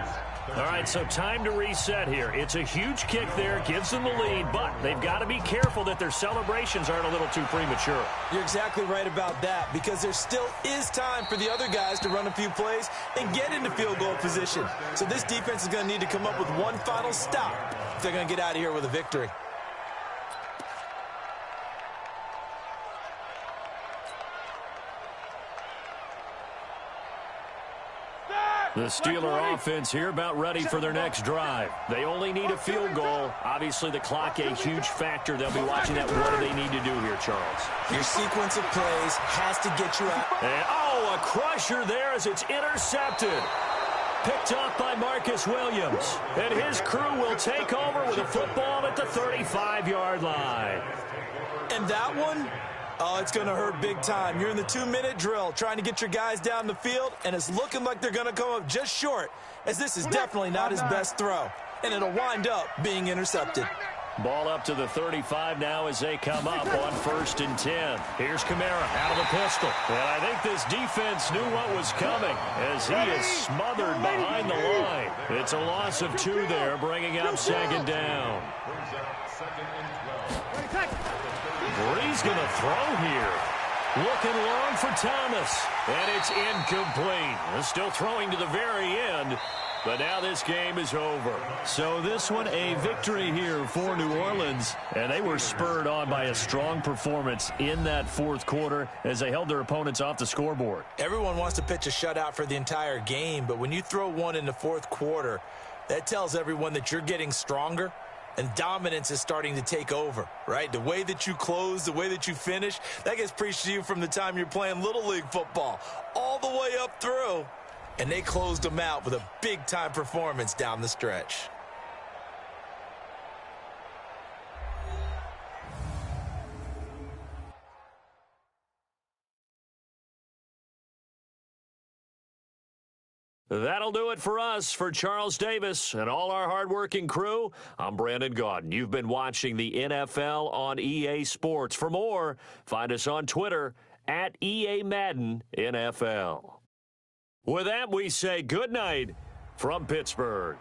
Speaker 1: All right, so time to reset here. It's a huge kick there, gives them the lead, but they've got to be careful that their celebrations aren't a little too premature.
Speaker 3: You're exactly right about that, because there still is time for the other guys to run a few plays and get into field goal position. So this defense is going to need to come up with one final stop if they're going to get out of here with a victory.
Speaker 1: The Steeler offense here about ready for their next drive. They only need a field goal. Obviously, the clock a huge factor. They'll be watching that. What do they need to do here, Charles?
Speaker 3: Your sequence of plays has to get you out.
Speaker 1: And, a crusher there as it's intercepted. Picked off by Marcus Williams. And his crew will take over with a football at the 35-yard line.
Speaker 3: And that one? Oh, it's going to hurt big time. You're in the 2-minute drill trying to get your guys down the field, and it's looking like they're going to come up just short, as this is definitely not his best throw. And it'll wind up being intercepted.
Speaker 1: Ball up to the 35 now as they come up on 1st and 10. Here's Kamara out of the pistol. And I think this defense knew what was coming as he is smothered behind the line. It's a loss of 2 there, bringing up 2nd down. Breeze going to throw here. Looking long for Thomas, and it's incomplete. Still throwing to the very end, but now this game is over. So this one a victory here for New Orleans, and they were spurred on by a strong performance in that fourth quarter as they held their opponents off the scoreboard.
Speaker 3: Everyone wants to pitch a shutout for the entire game, but when you throw one in the fourth quarter, that tells everyone that you're getting stronger and dominance is starting to take over, right? The way that you close, the way that you finish, that gets preached to you from the time you're playing Little League football all the way up through. And they closed them out with a big-time performance down the stretch.
Speaker 1: That'll do it for us. For Charles Davis and all our hardworking crew, I'm Brandon Gaudin. You've been watching the NFL on EA Sports. For more, find us on Twitter at EA Madden NFL. With that, we say good night from Pittsburgh.